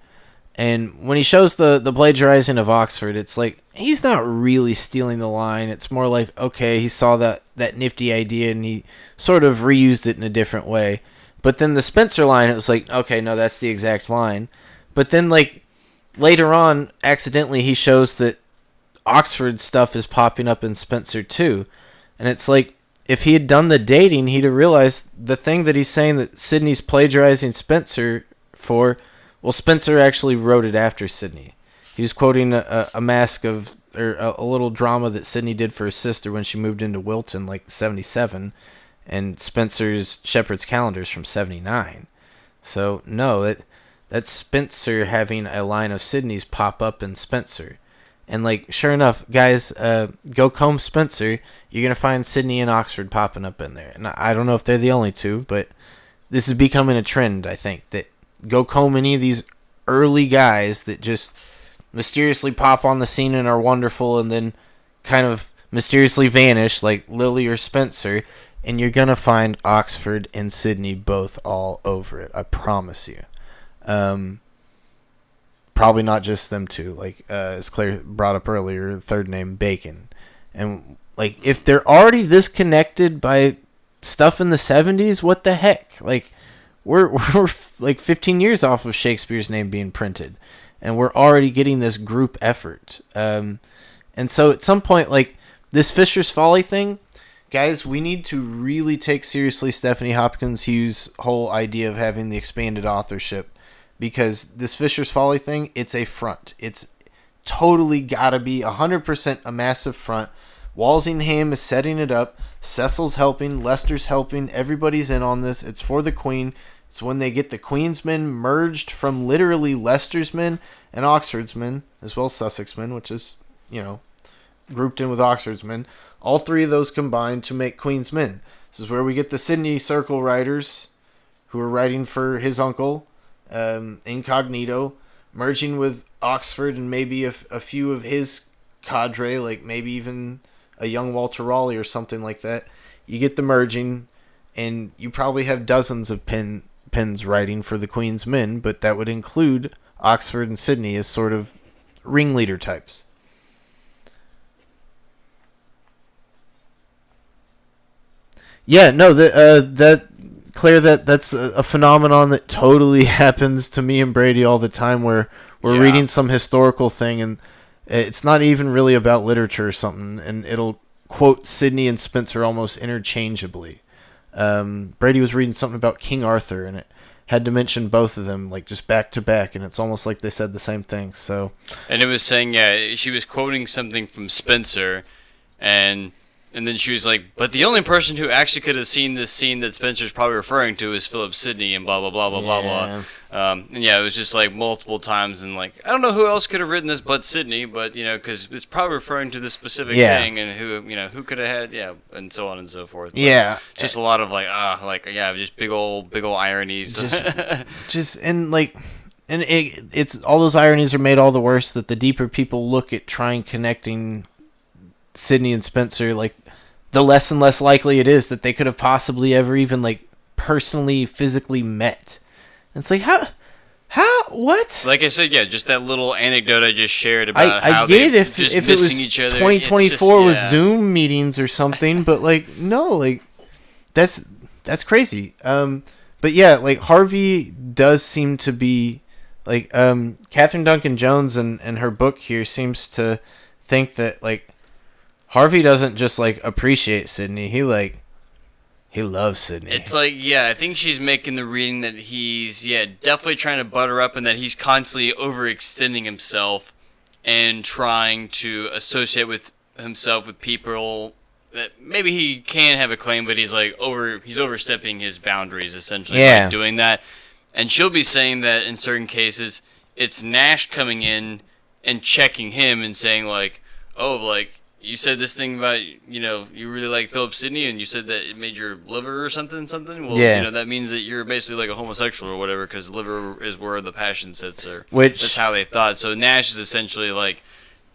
and when he shows the plagiarizing of Oxford, it's he's not really stealing the line. It's more okay, he saw that nifty idea and he sort of reused it in a different way. But then the Spencer line, it was okay, no, that's the exact line. But then later on, accidentally, he shows that Oxford stuff is popping up in Spencer too. And it's if he had done the dating, he'd have realized the thing that he's saying that Sidney's plagiarizing Spencer for Well, Spencer actually wrote it after Sidney. He was quoting a mask of, or a little drama that Sidney did for her sister when she moved into Wilton, like 77, and Spencer's Shepherd's Calendar is from 79. So, no, that's Spencer having a line of Sidney's pop up in Spencer. And, like, sure enough, guys, go comb Spencer. You're going to find Sidney and Oxford popping up in there. And I don't know if they're the only two, but this is becoming a trend, I think, that go comb any of these early guys that just mysteriously pop on the scene and are wonderful and then kind of mysteriously vanish, like Lily or Spencer, and you're going to find Oxford and Sidney both all over it. I promise you. Probably not just them two, like as Claire brought up earlier, the third name, Bacon. And like, if they're already this connected by stuff in the 70s, what the heck? Like, we're like 15 years off of Shakespeare's name being printed, and we're already getting this group effort. And so at some point, like, this Fisher's Folly thing, guys, we need to really take seriously Stephanie Hopkins Hughes' whole idea of having the expanded authorship. Because this Fisher's Folly thing, it's a front. It's totally got to be 100% a massive front. Walsingham is setting it up. Cecil's helping. Leicester's helping. Everybody's in on this. It's for the Queen. It's when they get the Queen's men merged from literally Leicester's men and Oxford's men, as well as Sussex men, which is, grouped in with Oxford's men. All three of those combined to make Queen's men. This is where we get the Sidney Circle writers who are writing for his uncle, incognito, merging with Oxford and maybe a few of his cadre, like maybe even a young Walter Raleigh or something like that. You get the merging, and you probably have dozens of pens writing for the Queen's men, but that would include Oxford and Sidney as sort of ringleader types. Yeah, no, Claire, that's a phenomenon that totally happens to me and Brady all the time, where we're reading some historical thing and it's not even really about literature or something, and it'll quote Sidney and Spencer almost interchangeably. Brady was reading something about King Arthur, and it had to mention both of them, like, just back to back, and it's almost like they said the same thing. So, and it was saying, she was quoting something from Spencer, and then she was like, but the only person who actually could have seen this scene that Spencer's probably referring to is Philip Sidney, and blah, blah, blah, blah, blah, blah. It was just like multiple times, and like, I don't know who else could have written this but Sidney, but, because it's probably referring to this specific thing, and who could have had, and so on and so forth. But just a lot of just big old ironies. It's all those ironies are made all the worse that the deeper people look at trying connecting Sidney and Spencer, like, the less and less likely it is that they could have possibly ever even, like, personally, physically met. And it's like, how, what? Like I said, just that little anecdote I just shared about how they if just it missing was each other. 2024 with Zoom meetings or something, but, like, no, like, that's crazy. But yeah, like, Harvey does seem to be, like, Catherine Duncan Jones and her book here seems to think that, like, Harvey doesn't just, like, appreciate Sidney. He loves Sidney. It's like, I think she's making the reading that he's, definitely trying to butter up, and that he's constantly overextending himself and trying to associate with himself with people that maybe he can have a claim, but he's overstepping his boundaries, essentially, by doing that. And she'll be saying that in certain cases, it's Nash coming in and checking him and saying, like, oh, like, you said this thing about, you really like Philip Sidney, and you said that it made your liver or something. Well, that means that you're basically like a homosexual or whatever, because liver is where the passion sits, or that's how they thought. So Nash is essentially, like,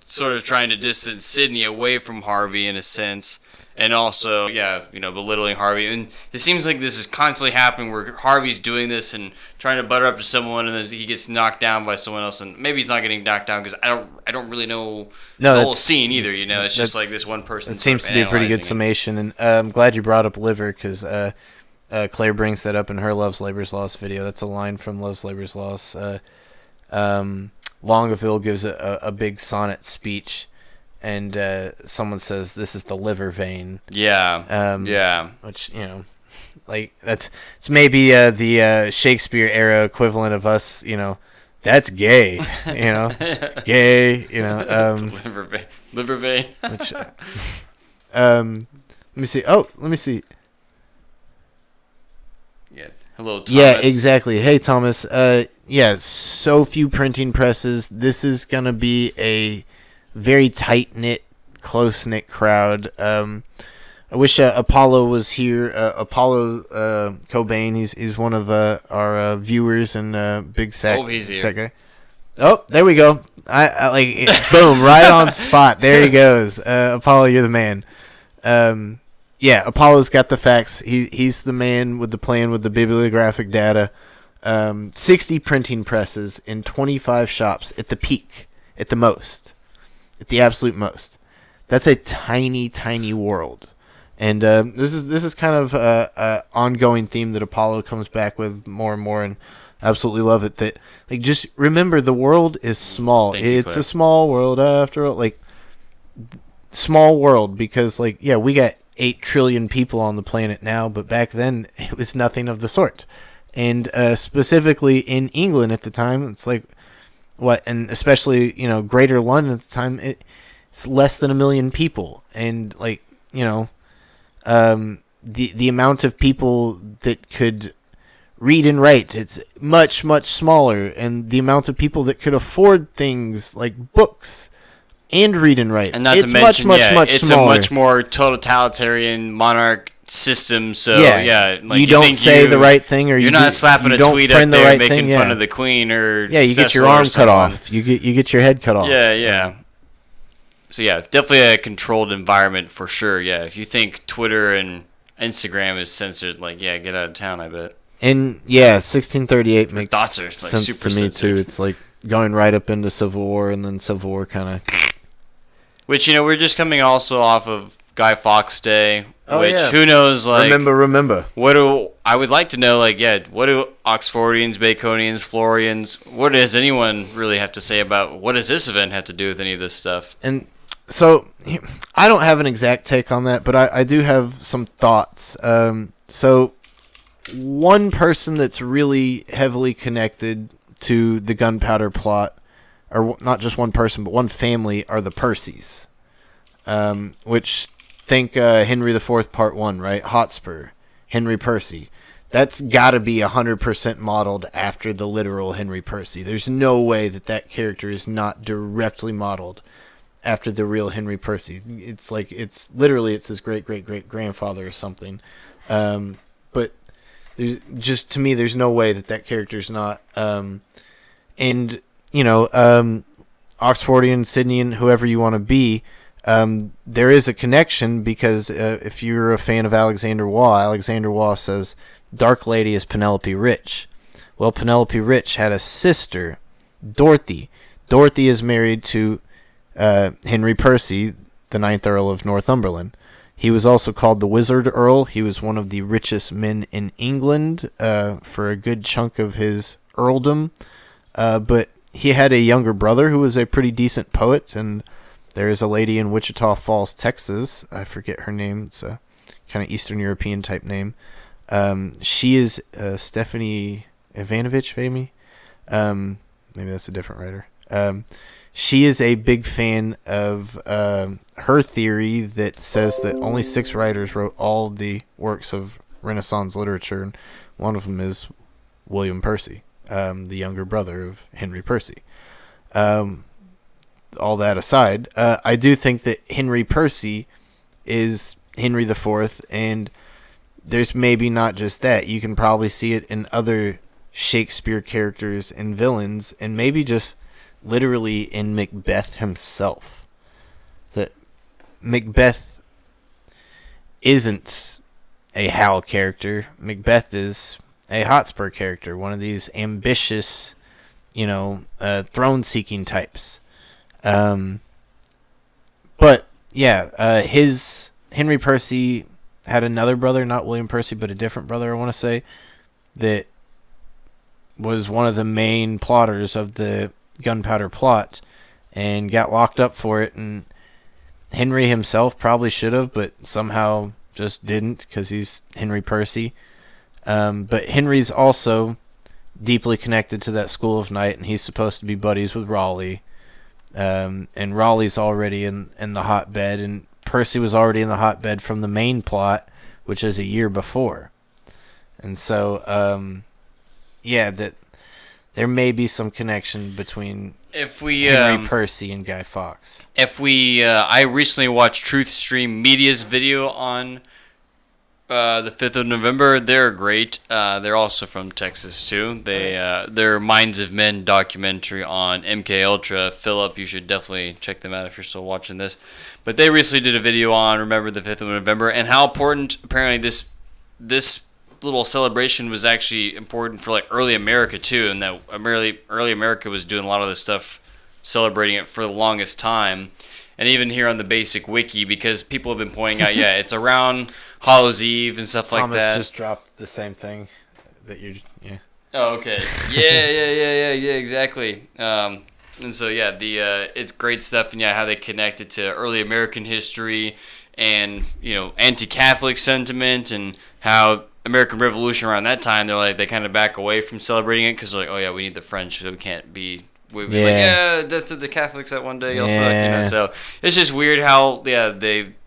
sort of trying to distance Sidney away from Harvey in a sense, and also, belittling Harvey. And it seems like this is constantly happening, where Harvey's doing this and trying to butter up to someone, and then he gets knocked down by someone else. And maybe he's not getting knocked down, because I don't really know the whole scene either. It's just like this one person. It seems to be a pretty good summation, and I'm glad you brought up liver, because Claire brings that up in her Love's Labor's Lost video. That's a line from Love's Labor's Lost. Longaville gives a big sonnet speech, and someone says, "This is the liver vein." Which, like, it's maybe the Shakespeare era equivalent of us, that's gay, gay, liver vein. Which, let me see. Oh, let me see. Yeah. Hello, Thomas. Yeah, exactly. Hey, Thomas. Yeah, so few printing presses. This is gonna be a very tight-knit, close-knit crowd. I wish Apollo was here. Apollo Cobain. He's one of our viewers and big sack. Oh, he's here. Sack guy. Oh, there we go. I like it. Boom, right on spot. There he goes. Apollo, you're the man. Yeah, Apollo's got the facts. He's the man with the plan with the bibliographic data. 60 printing presses in 25 shops at the peak, at the most, at the absolute most. That's a tiny, tiny world. And this is kind of a ongoing theme that Apollo comes back with more and more, and I absolutely love it. That like just remember the world is small. It's a small world after all. Like small world because like yeah we got 8 trillion people on the planet now, but back then it was nothing of the sort. And specifically in England at the time, it's like what, and especially Greater London at the time, it's less than 1 million people, and like the amount of people that could read and write, it's much, much smaller. And the amount of people that could afford things like books and read and write, and not it's to mention, much smaller. It's a much more totalitarian monarch system. So like you don't say the right thing, or you're not slapping a tweet up there making fun of the queen, or you get your arm cut off, you get your head cut off. Yeah. So yeah, definitely a controlled environment for sure. Yeah, if you think Twitter and Instagram is censored, like get out of town. I bet. And 1638 makes thoughts are, like, sense super to me censored. too. It's like going right up into Civil War, and then Civil War kind of. Which we're just coming also off of Guy Fawkes Day. Oh, which yeah. Who knows? Like remember. I would like to know? Like what do Oxfordians, Baconians, Florians? What does anyone really have to say about what does this event have to do with any of this stuff? And so I don't have an exact take on that, but I do have some thoughts. So one person that's really heavily connected to the gunpowder plot, or not just one person, but one family, are the Percys, which think Henry IV Part 1, right? Hotspur, Henry Percy. That's got to be 100% modeled after the literal Henry Percy. There's no way that character is not directly modeled after the real Henry Percy. It's like it's his great-great-great-grandfather or something. But just to me, there's no way that character's not. And Oxfordian, Sydneyan, whoever you want to be, there is a connection because if you're a fan of Alexander Waugh says Dark Lady is Penelope Rich. Well, Penelope Rich had a sister, Dorothy. Dorothy is married to Henry Percy, the 9th Earl of Northumberland. He was also called the Wizard Earl. He was one of the richest men in England for a good chunk of his earldom. But he had a younger brother who was a pretty decent poet, and there is a lady in Wichita Falls, Texas. I forget her name. It's a kind of Eastern European type name. She is Stephanie Ivanovich, maybe? Maybe that's a different writer. She is a big fan of her theory that says that only 6 writers wrote all the works of Renaissance literature, and one of them is William Percy, the younger brother of Henry Percy. All that aside, I do think that Henry Percy is Henry IV, and there's maybe not just that. You can probably see it in other Shakespeare characters and villains, and maybe just literally in Macbeth himself. That Macbeth isn't a Hal character. Macbeth is a Hotspur character, one of these ambitious, throne-seeking types. But yeah, his Henry Percy had another brother, not William Percy, but a different brother, I want to say, that was one of the main plotters of the gunpowder plot and got locked up for it. And Henry himself probably should have, but somehow just didn't because he's Henry Percy. But Henry's also deeply connected to that school of night, and he's supposed to be buddies with Raleigh. And Raleigh's already in the hotbed, and Percy was already in the hotbed from the main plot, which is a year before. And so, that there may be some connection between Henry Percy and Guy Fawkes. I recently watched Truth Stream Media's video on the 5th of November. They're great. They're also from Texas too. Their Minds of Men documentary on MK Ultra. Philip, you should definitely check them out if you're still watching this. But they recently did a video on Remember the 5th of November and how important apparently this little celebration was actually important for like early America too, and that early America was doing a lot of this stuff, celebrating it for the longest time. And even here on the basic wiki, because people have been pointing out, it's around Hallows Eve and stuff like that. Thomas just dropped the same thing that Oh, okay. Yeah, exactly. And so it's great stuff, and how they connect it to early American history and anti-Catholic sentiment, and how American Revolution around that time they kind of back away from celebrating it because they're like, oh yeah, we need the French, so we can't be. That's the Catholics that one day also, so it's just weird how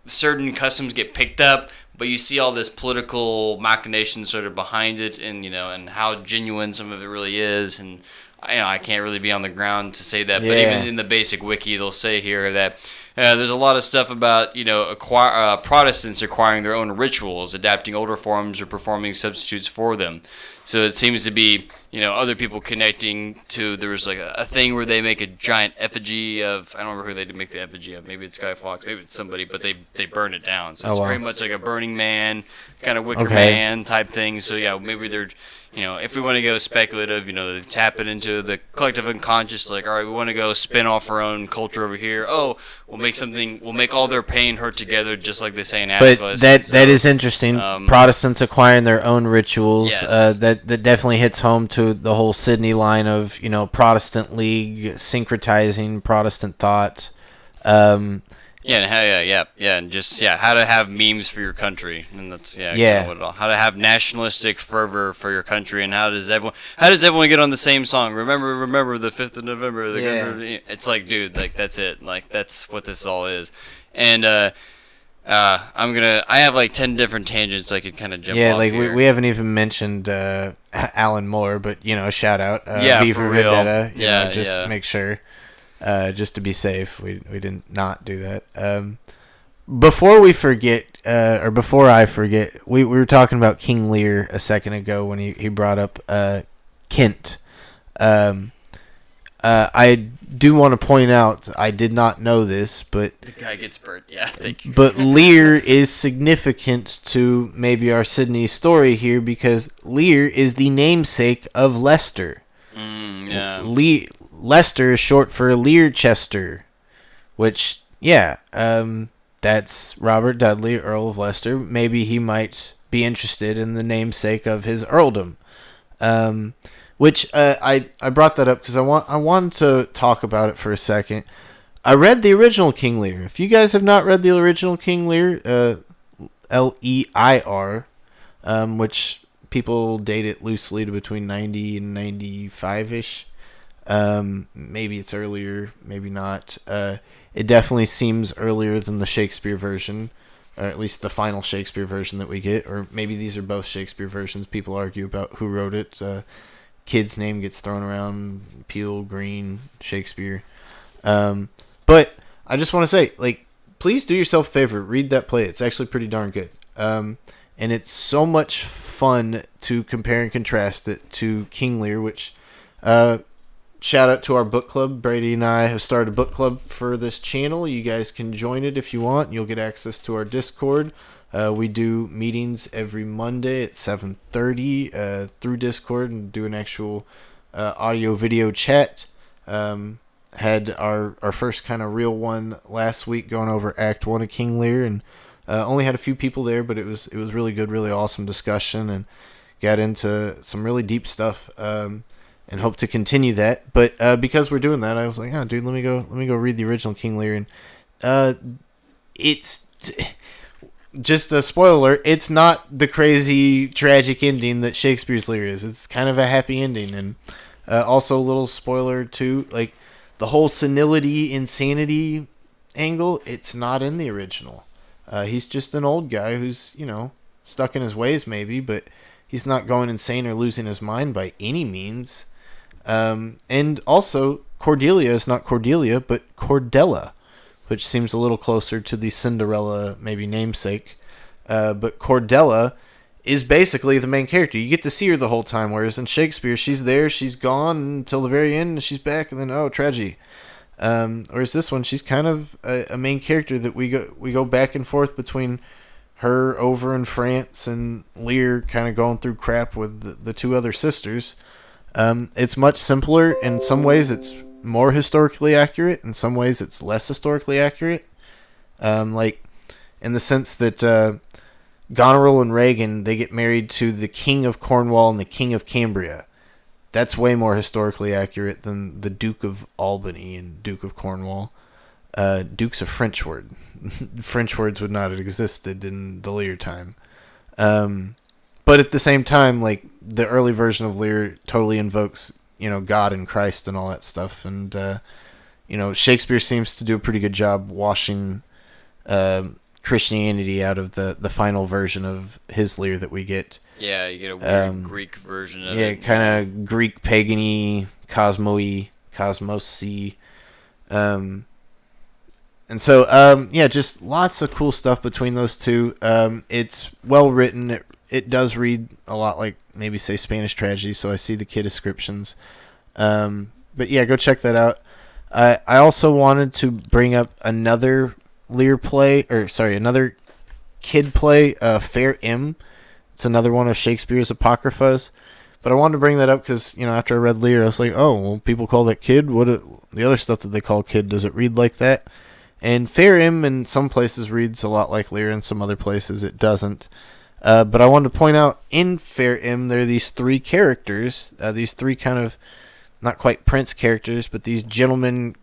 certain customs get picked up, but you see all this political machination sort of behind it, and and how genuine some of it really is, and I can't really be on the ground to say that, but even in the basic wiki they'll say here that there's a lot of stuff about Protestants acquiring their own rituals, adapting older forms, or performing substitutes for them. So it seems to be, other people connecting to, there was like a thing where they make a giant effigy of, I don't remember who they did make the effigy of, maybe it's Guy Fawkes, maybe it's somebody, but they burn it down. So it's very much like a Burning Man, kind of Wicker Man type thing. So maybe they're, if we want to go speculative, they tap it into the collective unconscious, like, all right, we want to go spin off our own culture over here. Oh, we'll make all their pain hurt together, just like they say in Aeschylus. But that is interesting. Protestants acquiring their own rituals. Yes. That definitely hits home to the whole Sydney line of Protestant League syncretizing Protestant thought. And how to have memes for your country, and that's how to have nationalistic fervor for your country, and how does everyone get on the same song? Remember the 5th of November. It's like, dude, like that's it, like that's what this all is, and I have like 10 different tangents I could kind of jump off here. We haven't even mentioned Alan Moore, but shout out V for real. Vendetta, make sure. Just to be safe, we didn't not do that. Before I forget, we were talking about King Lear a second ago when he brought up Kent. I do want to point out, I did not know this, but the guy gets burnt. Yeah, thank you. But Lear is significant to maybe our Sydney story here because Lear is the namesake of Leicester. Leicester is short for Learchester, which, that's Robert Dudley, Earl of Leicester. Maybe he might be interested in the namesake of his earldom. Which I brought that up because I wanted to talk about it for a second. I read the original King Lear. If you guys have not read the original King Lear, Leir, which people date it loosely to between 90 and 95-ish. Maybe it's earlier, maybe not. It definitely seems earlier than the Shakespeare version, or at least the final Shakespeare version that we get, or maybe these are both Shakespeare versions. People argue about who wrote it. Kid's name gets thrown around, Peele, Green, Shakespeare. But I just want to say, please do yourself a favor, read that play. It's actually pretty darn good. And it's so much fun to compare and contrast it to King Lear, which... shout out to our book club. Brady and I have started a book club for this channel. You guys can join it if you want. You'll get access to our Discord. We do meetings every Monday at 7:30 through Discord and do an actual audio video chat. Had our first kind of real one last week going over Act 1 of King Lear, and only had a few people there, but it was really good, really awesome discussion, and got into some really deep stuff. And hope to continue that, but because we're doing that, I was like, "Oh, dude, let me go read the original King Lear." And just a spoiler alert, it's not the crazy tragic ending that Shakespeare's Lear is. It's kind of a happy ending. And also a little spoiler too, like the whole senility insanity angle, it's not in the original. He's just an old guy who's, stuck in his ways maybe, but he's not going insane or losing his mind by any means. And also Cordelia is not Cordelia but Cordella, which seems a little closer to the Cinderella maybe namesake. But Cordella is basically the main character. You get to see her the whole time, whereas in Shakespeare, she's there, she's gone until the very end, and she's back, and then, oh, tragedy. Whereas this one, she's kind of a main character that we go back and forth between her over in France and Lear kind of going through crap with the two other sisters. It's much simpler. In some ways, it's more historically accurate. In some ways, it's less historically accurate. Like, in the sense that Goneril and Regan, they get married to the King of Cornwall and the King of Cambria. That's way more historically accurate than the Duke of Albany and Duke of Cornwall. Duke's a French word. French words would not have existed in the Lear time. But at the same time, like, the early version of Lear totally invokes, God and Christ and all that stuff. And, Shakespeare seems to do a pretty good job washing Christianity out of the final version of his Lear that we get. Yeah, you get a weird Greek version of it. Yeah, kind of Greek pagan-y, cosmo-y, cosmos-y. And so, just lots of cool stuff between those two. It's well written. It does read a lot like maybe say Spanish tragedy, so I see the kid descriptions. But yeah, go check that out. I also wanted to bring up another another kid play, Fair M. It's another one of Shakespeare's Apocryphas. But I wanted to bring that up because, after I read Lear, I was like, oh, well, people call that kid? The other stuff that they call kid, does it read like that? And Fair M in some places reads a lot like Lear, in some other places it doesn't. But I wanted to point out, in Fair M, there are these three characters, these three kind of, not quite prince characters, but these gentlemen,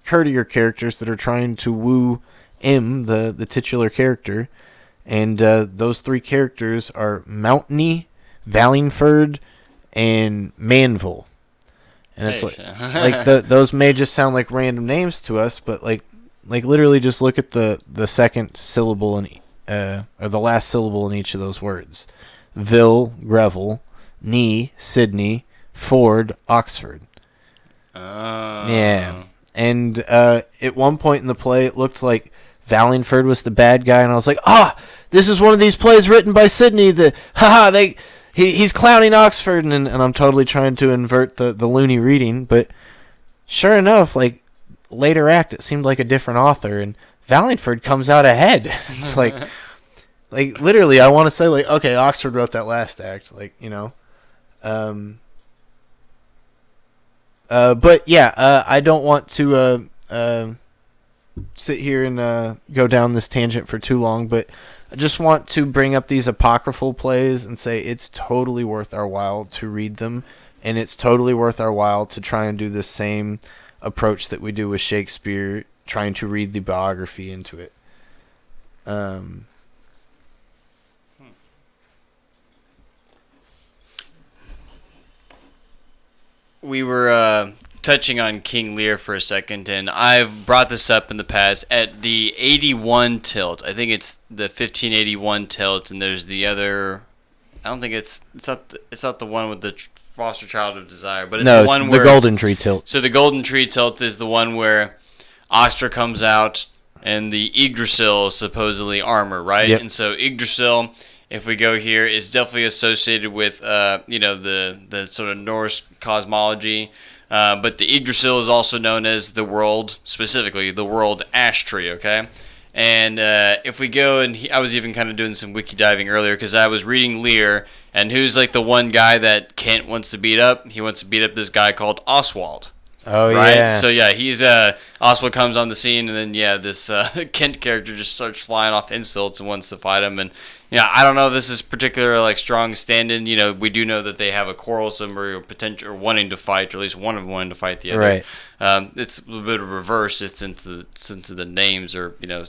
courtier characters that are trying to woo M, the titular character. And those three characters are Mountney, Vallingford, and Manville. And it's like those may just sound like random names to us, but like literally just look at the second syllable or the last syllable in each of those words. Ville, Greville, Knee, Sydney, Ford, Oxford. Yeah. And at one point in the play, it looked like Vallingford was the bad guy, and I was like, this is one of these plays written by Sidney. He's clowning Oxford, and I'm totally trying to invert the loony reading. But sure enough, like later act, it seemed like a different author, and Vallingford comes out ahead. It's like literally, I want to say like, okay, Oxford wrote that last act, But yeah, I don't want to sit here and go down this tangent for too long, but I just want to bring up these apocryphal plays and say it's totally worth our while to read them, and it's totally worth our while to try and do the same approach that we do with Shakespeare, trying to read the biography into it. We were touching on King Lear for a second, and I've brought this up in the past at the 81 tilt. I think it's the 1581 tilt, and there's the other. I don't think it's not the one with the foster child of desire, but it's the one where the Golden Tree tilt. So the Golden Tree tilt is the one where Oscar comes out and the Yggdrasil is supposedly armor, right? Yep. And so Yggdrasil, if we go here, is definitely associated with the sort of Norse cosmology. But the Yggdrasil is also known as the world, specifically the world ash tree, okay? And if we go, and I was even kind of doing some wiki diving earlier because I was reading Lear, and who's like the one guy that Kent wants to beat up? He wants to beat up this guy called Oswald. Oh, right? yeah. So yeah, he's Oswald comes on the scene, and then yeah, this Kent character just starts flying off insults and wants to fight him. And yeah, I don't know if this is particular like strong stand-in. You know, we do know that they have a quarrelsome or potential or wanting to fight, or at least one of them wanting to fight the other. Right. It's a little bit of reverse. It's into the names, or you know,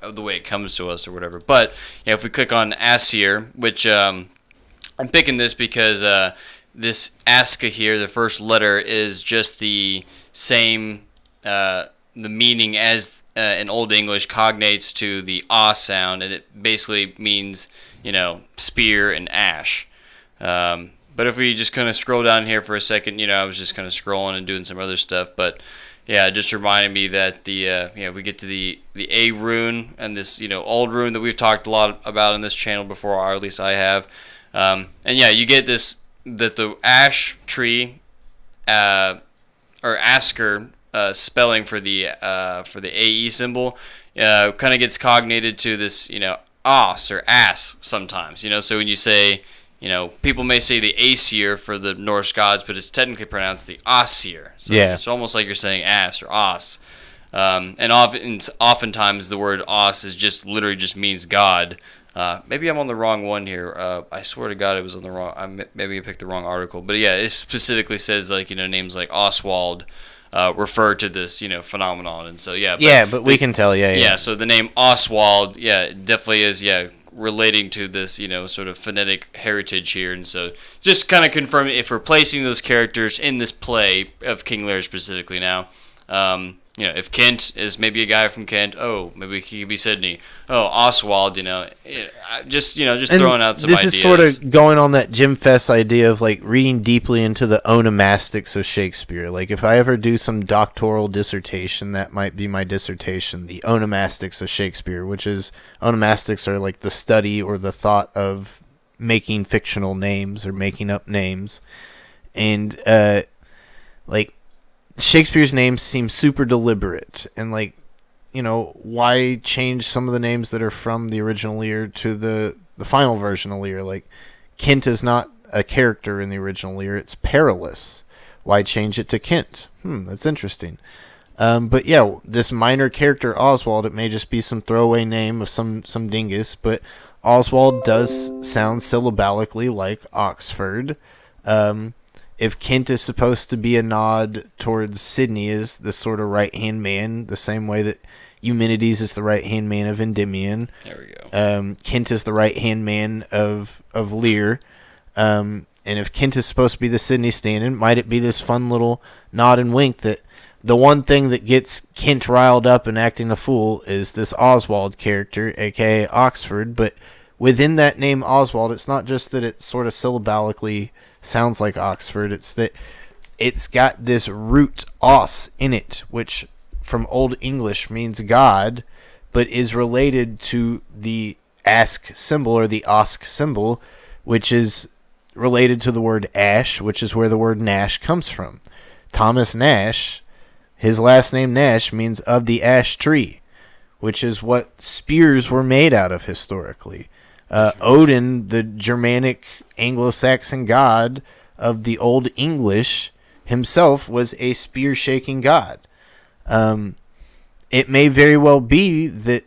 the way it comes to us or whatever. But yeah, if we click on Aesir, which I'm picking this because this Aska here, the first letter, is just the same, the meaning as in Old English cognates to the ah sound, and it basically means, you know, spear and ash. But if we just kind of scroll down here for a second, you know, I was just kind of scrolling and doing some other stuff, but yeah, it just reminded me that we get to the A rune and this, you know, old rune that we've talked a lot about in this channel before, or at least I have. And yeah, you get this, that the ash tree, or asker, spelling for the AE symbol, kind of gets cognated to this, you know, os or ass sometimes, you know. So when you say, you know, people may say the Aesir for the Norse gods, but it's technically pronounced the Asir. So yeah. It's almost like you're saying ass or os. And oftentimes the word os is just literally just means God. Maybe I'm on the wrong one here. I swear to God it was on the wrong. Maybe I picked the wrong article. But yeah, it specifically says, like, you know, names like Oswald refer to this, you know, phenomenon. And so yeah. But we can tell. Yeah. Yeah. So the name Oswald, yeah, it definitely is. Yeah, relating to this, you know, sort of phonetic heritage here. And so just kind of confirming, if we're placing those characters in this play of King Lear specifically now. You know, if Kent is maybe a guy from Kent, oh, maybe he could be Sydney. Oh, Oswald, you know, just throwing out some this ideas. This is sort of going on that Jim Fest idea of like reading deeply into the onomastics of Shakespeare. Like if I ever do some doctoral dissertation, that might be my dissertation, the onomastics of Shakespeare, which is, onomastics are like the study or the thought of making fictional names or making up names. And like Shakespeare's names seem super deliberate, and like, you know, why change some of the names that are from the original Lear to the final version of Lear? Like, Kent is not a character in the original Lear, it's Perilous. Why change it to Kent? That's interesting. But yeah, this minor character Oswald, it may just be some throwaway name of some dingus, but Oswald does sound syllabalically like Oxford. If Kent is supposed to be a nod towards Sidney as the sort of right-hand man, the same way that Eumenides is the right-hand man of Endymion. There we go. Kent is the right-hand man of Lear. And if Kent is supposed to be the Sidney stand-in, might it be this fun little nod and wink that the one thing that gets Kent riled up and acting a fool is this Oswald character, a.k.a. Oxford, but within that name Oswald, it's not just that it sort of syllabalically sounds like Oxford, it's that it's got this root os in it, which from Old English means God, but is related to the ask symbol or the osk symbol, which is related to the word ash, which is where the word Nash comes from. Thomas Nash, his last name Nash, means of the ash tree, which is what spears were made out of historically. Odin, the Germanic Anglo-Saxon god of the Old English, himself was a spear-shaking god. It may very well be that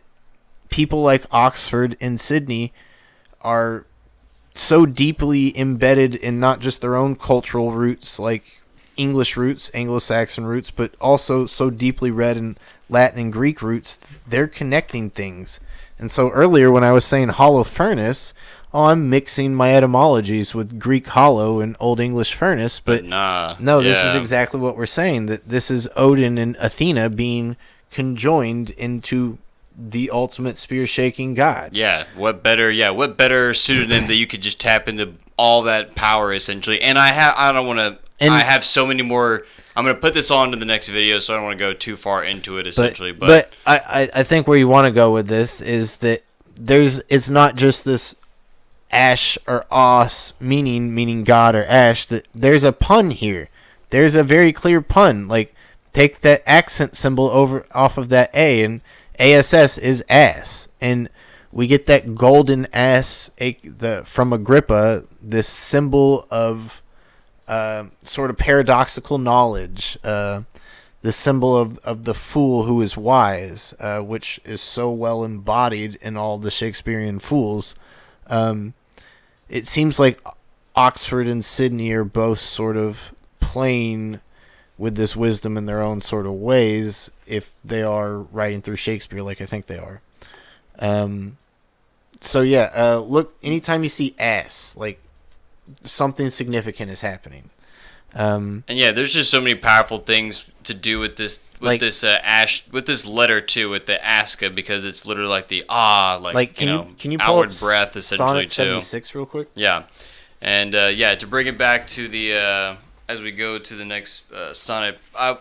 people like Oxford and Sydney are so deeply embedded in not just their own cultural roots, like English roots, Anglo-Saxon roots, but also so deeply read in Latin and Greek roots, they're connecting things. And so earlier when I was saying hollow furnace, I'm mixing my etymologies with Greek hollow and Old English furnace, but no, this is exactly what we're saying, that this is Odin and Athena being conjoined into the ultimate spear-shaking god. What better pseudonym that you could just tap into all that power, essentially. And I have so many more. I'm going to put this on to the next video, so I don't want to go too far into it, essentially. But I think where you want to go with this is that it's not just this ash or os meaning God or ash, that there's a pun here. There's a very clear pun. Like, take that accent symbol off of that A, and ASS is ass. And we get that golden ass from Agrippa, this symbol of sort of paradoxical knowledge, the symbol of the fool who is wise, which is so well embodied in all the Shakespearean fools. It seems like Oxford and Sydney are both sort of playing with this wisdom in their own sort of ways, if they are writing through Shakespeare like I think they are. So yeah, look, anytime you see ass, like something significant is happening. And yeah, there's just so many powerful things to do with this, with this letter too, with the aska, because it's literally like the can you pull outward up breath essentially Sonnet too. 76 real quick? Yeah, and to bring it back to the as we go to the next sonnet, I'm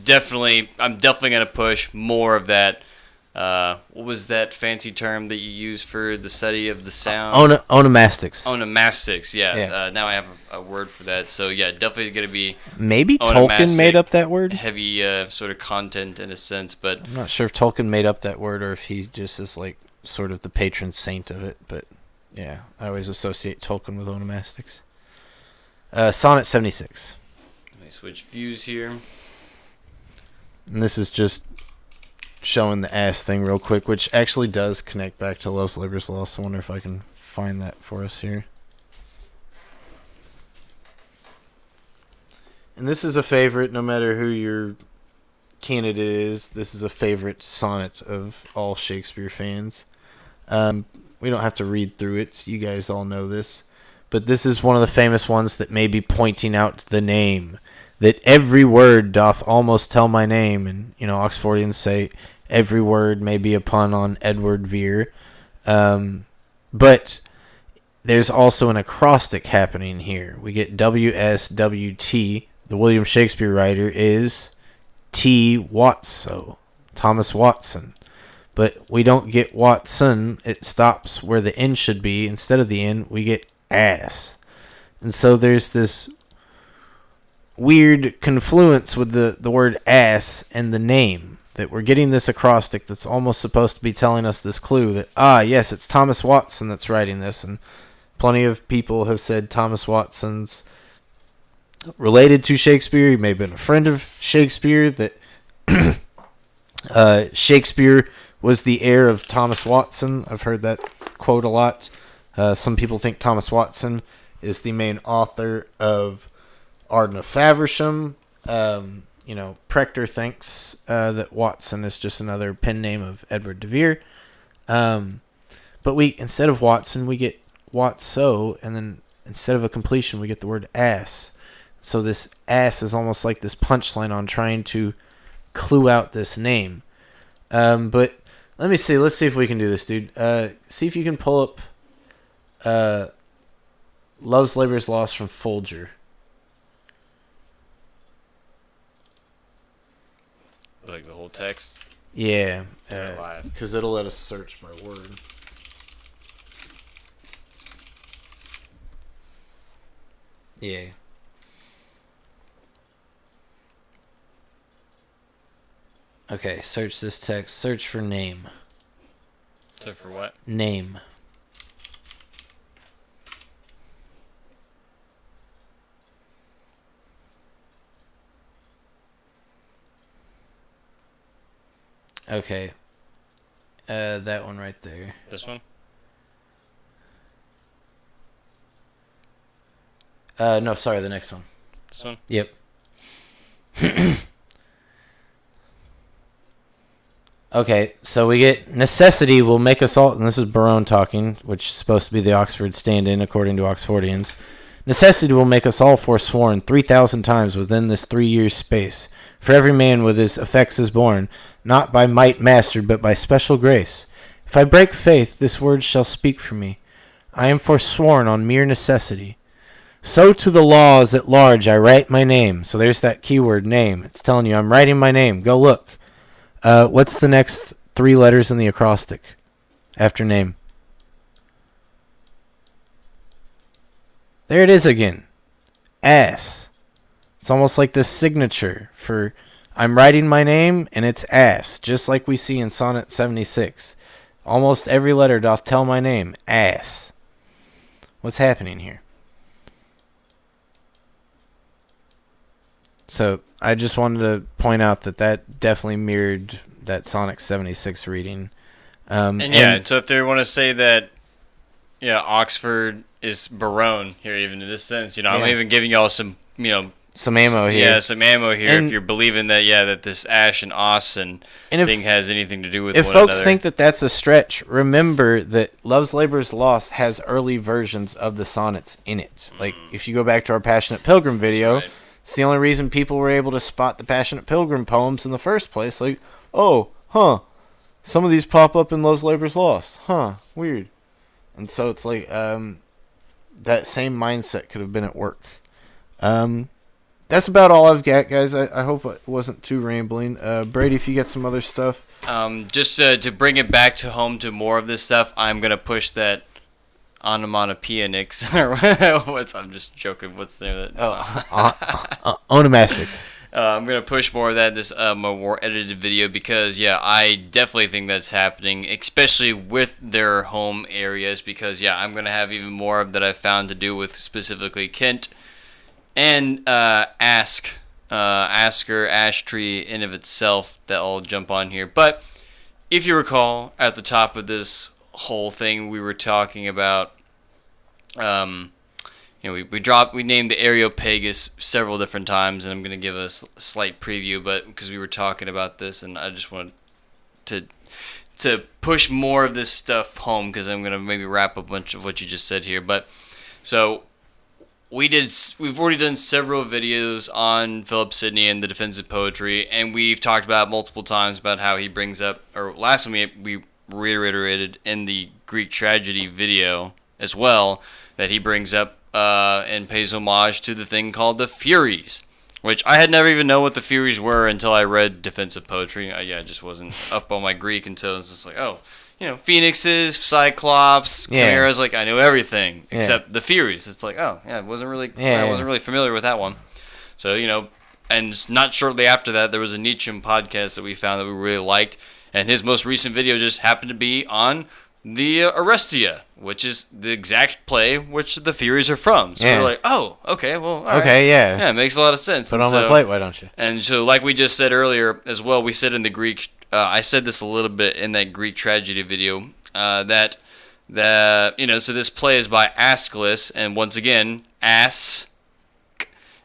definitely gonna push more of that. What was that fancy term that you use for the study of the sound? Onomastics. Onomastics, yeah. Now I have a word for that. So yeah, definitely going to be maybe Tolkien made up that word. Heavy sort of content in a sense, but I'm not sure if Tolkien made up that word or if he just is like sort of the patron saint of it. But yeah, I always associate Tolkien with onomastics. Sonnet 76. Let me switch views here. And this is just showing the ass thing real quick, which actually does connect back to Love's Labor's Lost. I wonder if I can find that for us here. And this is a favorite, no matter who your candidate is. This is a favorite sonnet of all Shakespeare fans. We don't have to read through it. You guys all know this. But this is one of the famous ones that may be pointing out the name. That every word doth almost tell my name. And, Oxfordians say every word may be a pun on Edward Vere. But there's also an acrostic happening here. We get WSWT. The William Shakespeare writer is T. Watso, Thomas Watson. But we don't get Watson. It stops where the N should be. Instead of the N, we get ass. And so there's this weird confluence with the word ass and the name, that we're getting this acrostic that's almost supposed to be telling us this clue that, yes, it's Thomas Watson that's writing this. And plenty of people have said Thomas Watson's related to Shakespeare. He may have been a friend of Shakespeare, that Shakespeare was the heir of Thomas Watson. I've heard that quote a lot. Some people think Thomas Watson is the main author of Arden of Faversham. Prechter thinks that Watson is just another pen name of Edward de Vere. But instead of Watson, we get Watso, and then instead of a completion, we get the word ass. So this ass is almost like this punchline on trying to clue out this name. But let me see. Let's see if we can do this, dude. See if you can pull up Love's Labor's Lost from Folger. Like the whole text? Yeah. Because it'll let us search by word. Yeah. Okay, search this text. Search for name. So for what? Name. Okay. That one right there. This one? No, sorry, the next one. This one? Yep. Okay, so we get necessity will make us all, and this is Barone talking, which is supposed to be the Oxford stand-in according to Oxfordians. Necessity will make us all forsworn 3,000 times within this 3 years' space. For every man with his effects is born, not by might mastered, but by special grace. If I break faith, this word shall speak for me. I am forsworn on mere necessity. So to the laws at large I write my name. So there's that keyword, name. It's telling you I'm writing my name. Go look. What's the next 3 letters in the acrostic after name? There it is again. Ass. It's almost like this signature for I'm writing my name, and it's ass, just like we see in Sonnet 76. Almost every letter doth tell my name. Ass. What's happening here? So I just wanted to point out that definitely mirrored that Sonic 76 reading. So if they want to say that, Oxford is Barone here, even in this sense, I'm even giving y'all some ammo here. Yeah, some ammo here. If you're believing that, that this Ash and Austin thing has anything to do with one another. If folks think that that's a stretch, remember that Love's Labor's Lost has early versions of the sonnets in it. Like, if you go back to our Passionate Pilgrim video, it's the only reason people were able to spot the Passionate Pilgrim poems in the first place. Like, some of these pop up in Love's Labor's Lost. Weird. And so it's like, that same mindset could have been at work. That's about all I've got, guys. I hope it wasn't too rambling. Brady, if you got some other stuff. Just to bring it back to home to more of this stuff, I'm going to push that onomatopoeics. I'm just joking. What's there? Onomastics. I'm going to push more of that in this more edited video because, I definitely think that's happening, especially with their home areas because, I'm going to have even more of that I've found to do with specifically Kent. And Asker, Ash Tree in of itself that I'll jump on here. But if you recall, at the top of this whole thing, we were talking about, we named the Areopagus several different times, and I'm going to give a slight preview, but because we were talking about this, and I just wanted to push more of this stuff home, because I'm going to maybe wrap up a bunch of what you just said here. But so we've already done several videos on Philip Sidney and the defensive poetry, and we've talked about multiple times about how he brings up, or last time we reiterated in the Greek tragedy video as well, that he brings up and pays homage to the thing called the Furies, which I had never even known what the Furies were until I read defensive poetry. I just wasn't up on my Greek until it was just like, Phoenixes, Cyclops, Chimeras, like I knew everything except the Furies. It's like, I wasn't really familiar with that one. So, and not shortly after that, there was a Nietzsche podcast that we found that we really liked, and his most recent video just happened to be on the Orestia, which is the exact play which the Furies are from. So we're like, okay, well, all right. Yeah, it makes a lot of sense. Put on my plate, why don't you? And so, like we just said earlier as well, we said in the Greek, I said this a little bit in that Greek tragedy video, so this play is by Aeschylus, and once again, is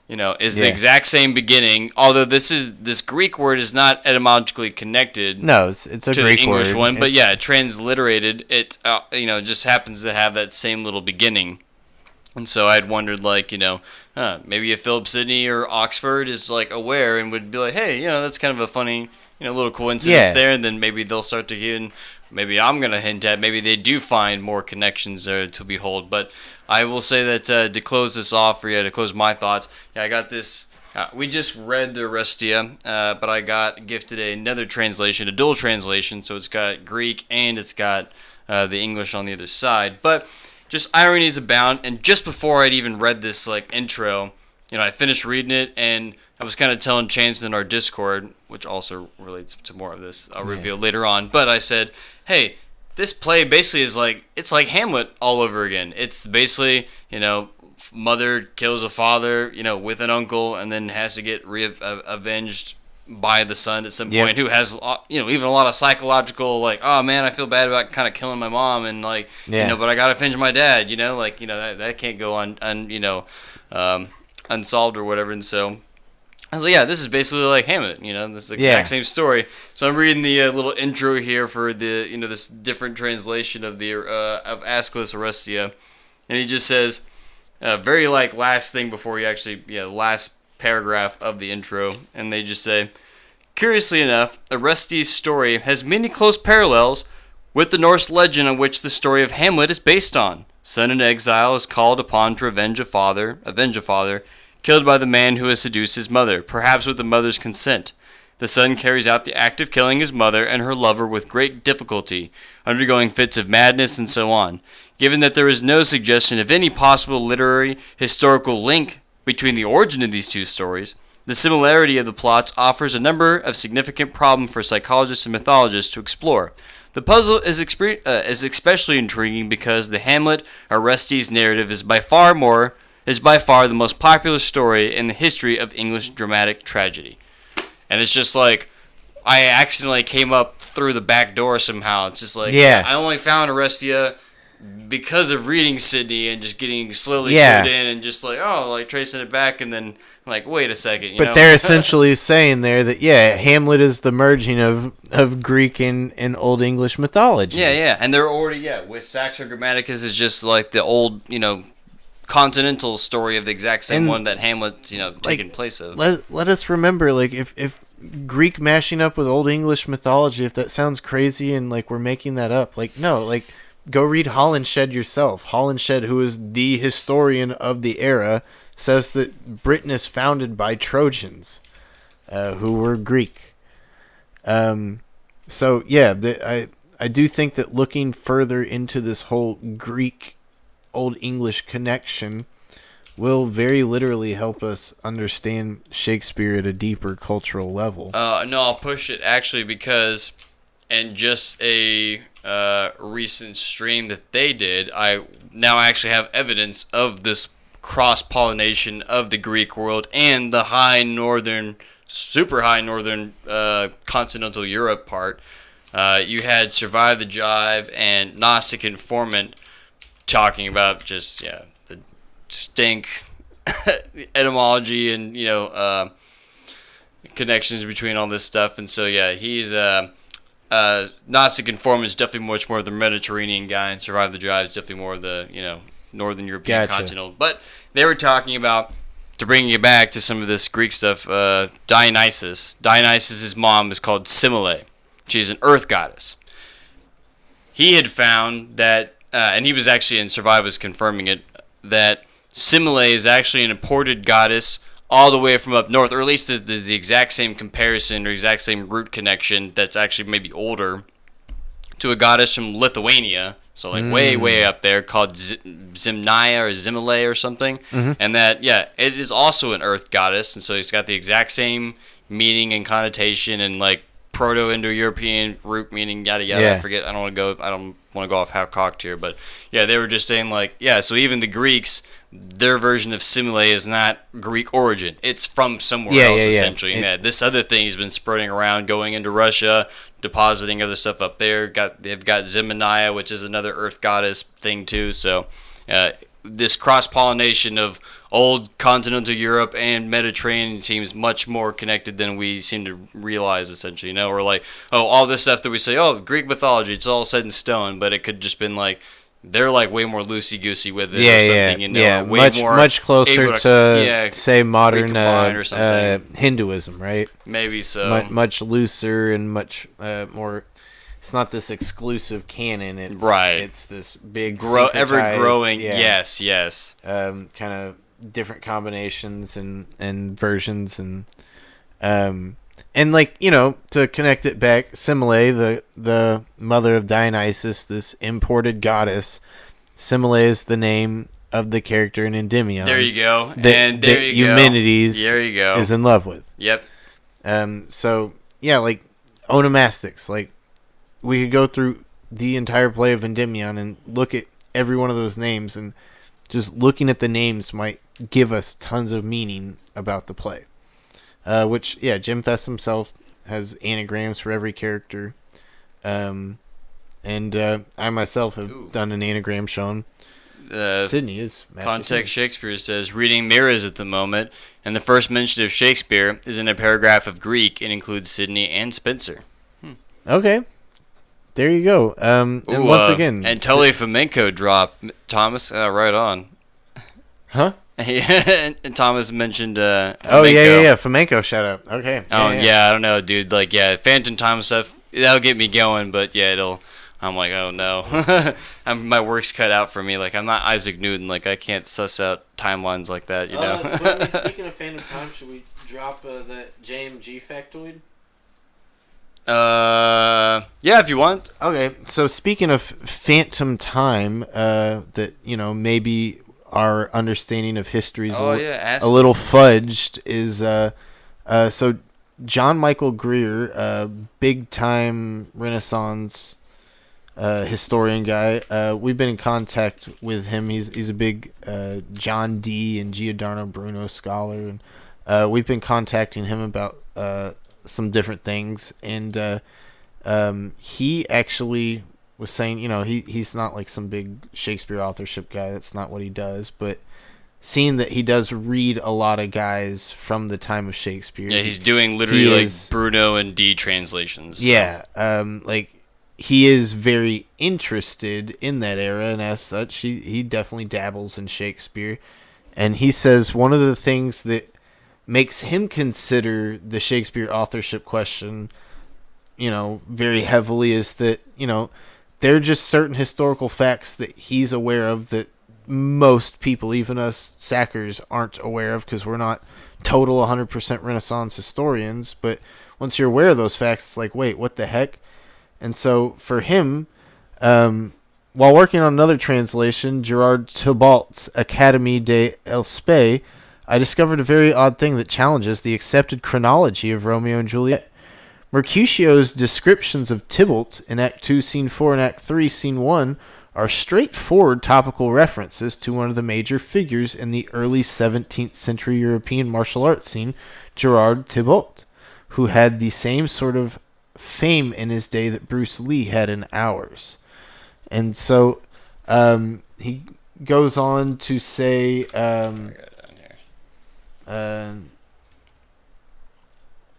the exact same beginning, although this Greek word is not etymologically connected. No, it's a to Greek the English word. one, but transliterated, it just happens to have that same little beginning. And so I'd wondered, maybe if Philip Sidney or Oxford is aware and would be like, hey, that's kind of a funny, little coincidence there, and then maybe they'll start to hear. Maybe I'm gonna hint at maybe they do find more connections there to behold. But I will say that to close this off, to close my thoughts, I got this. We just read the Orestia, but I got gifted another translation, a dual translation, so it's got Greek and it's got the English on the other side. But just ironies abound, and just before I'd even read this intro, I finished reading it, and I was kind of telling Chance in our Discord, which also relates to more of this, I'll reveal later on, but I said, hey, this play basically is it's like Hamlet all over again. It's basically, mother kills a father, with an uncle, and then has to get avenged by the son at some point, who has, even a lot of psychological, oh man, I feel bad about kind of killing my mom, and but I gotta avenge my dad, that can't go unsolved or whatever, and so I was like, this is basically like Hamlet, this is the exact same story. So I'm reading the little intro here for the, this different translation of the of Aeschylus Orestia, and he just says, very last thing before he actually, the last paragraph of the intro, and they just say, curiously enough, Orestia's story has many close parallels with the Norse legend on which the story of Hamlet is based on. Son in exile is called upon to avenge a father, killed by the man who has seduced his mother, perhaps with the mother's consent. The son carries out the act of killing his mother and her lover with great difficulty, undergoing fits of madness and so on. Given that there is no suggestion of any possible literary, historical link between the origin of these two stories, the similarity of the plots offers a number of significant problems for psychologists and mythologists to explore. The puzzle is especially intriguing because the Hamlet Orestes narrative is by far more is by far the most popular story in the history of English dramatic tragedy. And it's just like, I accidentally came up through the back door somehow. It's just like, I only found Orestia because of reading Sydney and just getting slowly clued in and just like, like tracing it back, and then like, wait a second, but they're essentially saying there that Hamlet is the merging of Greek and Old English mythology. And they're already with Saxo Grammaticus is just like the old continental story of the exact same one that Hamlet's taking place of. Let us remember, like, if Greek mashing up with Old English mythology, if that sounds crazy and like we're making that up, like, no, like, go read Holinshed yourself. Holinshed, who is the historian of the era, says that Britain is founded by Trojans, who were Greek. I do think that looking further into this whole Greek Old English connection will very literally help us understand Shakespeare at a deeper cultural level. No, I'll push it actually, because in just a recent stream that they did, I now actually have evidence of this cross-pollination of the Greek world and the super high northern continental Europe part. You had Survive the Jive and Gnostic Informant talking about just the stink etymology and connections between all this stuff. And so he's Gnostic Informant is definitely much more of the Mediterranean guy, and Survive the Jive is definitely more of the Northern European continental. But they were talking about, to bring you back to some of this Greek stuff, Dionysus. Dionysus' mom is called Semele. She's an earth goddess. He had found that, and he was actually in Survive was confirming it, that Semele is actually an imported goddess all the way from up north, or at least the exact same comparison or exact same root connection that's actually maybe older, to a goddess from Lithuania, so like way up there, called Zimnaya or Zimele or something. And that, it is also an earth goddess, and so it's got the exact same meaning and connotation and like Proto-Indo-European root meaning, yada yada. I forget. I don't want to go off half-cocked here, but they were just saying like, so even the Greeks, their version of Semele is not Greek origin. It's from somewhere else, essentially. And this other thing has been spreading around, going into Russia, depositing other stuff up there. They've got Zimnaya, which is another earth goddess thing too. So this cross-pollination of old continental Europe and Mediterranean seems much more connected than we seem to realize, essentially. We're like, all this stuff that we say, Greek mythology, it's all set in stone, but it could just been like, they're like way more loosey-goosey with it or something, way much closer to say modern or Hinduism, right? Maybe so. Much looser and much more. It's not this exclusive canon. It's, It's this big, ever growing. Yes. Kind of different combinations and versions and like, to connect it back, Semele, the mother of Dionysus, this imported goddess. Semele is the name of the character in Endymion. There you go. Eumenides is in love with. Yep. So, like, onomastics. Like, we could go through the entire play of Endymion and look at every one of those names, and just looking at the names might give us tons of meaning about the play. Which, Jim Fest himself has anagrams for every character. And I myself have done an anagram shown. Sydney is Context Shakespeare says, reading mirrors at the moment, and the first mention of Shakespeare is in a paragraph of Greek and includes Sidney and Spenser. Okay. There you go. And once again... And Tully Fomenko drop, Thomas, right on. Huh? And Thomas mentioned Fomenko. Fomenko shout out. Okay. I don't know, dude. Like, Phantom Time stuff, that'll get me going, but I'm like, oh no. My work's cut out for me. Like, I'm not Isaac Newton. Like, I can't suss out timelines like that, Speaking of Phantom Time, should we drop the JMG factoid? If you want. Okay, so speaking of Phantom Time, that, maybe our understanding of history is a little fudged, is so John Michael Greer, big time Renaissance historian guy. We've been in contact with him. He's a big John Dee and Giordano Bruno scholar, and we've been contacting him about some different things. And he actually was saying, he's not like some big Shakespeare authorship guy. That's not what he does. But seeing that he does read a lot of guys from the time of Shakespeare. Yeah, he's doing literally Bruno and Dee translations. So. Yeah, he is very interested in that era, and as such, he definitely dabbles in Shakespeare. And he says one of the things that makes him consider the Shakespeare authorship question, very heavily is that, there are just certain historical facts that he's aware of that most people, even us sackers, aren't aware of because we're not total 100% Renaissance historians. But once you're aware of those facts, it's like, wait, what the heck? And so for him, while working on another translation, Gerard Thibault's Académie des Elspes, I discovered a very odd thing that challenges the accepted chronology of Romeo and Juliet. Mercutio's descriptions of Tybalt in Act 2, Scene 4, and Act 3, Scene 1 are straightforward topical references to one of the major figures in the early 17th century European martial arts scene, Gerard Thibault, who had the same sort of fame in his day that Bruce Lee had in ours. And so he goes on to say let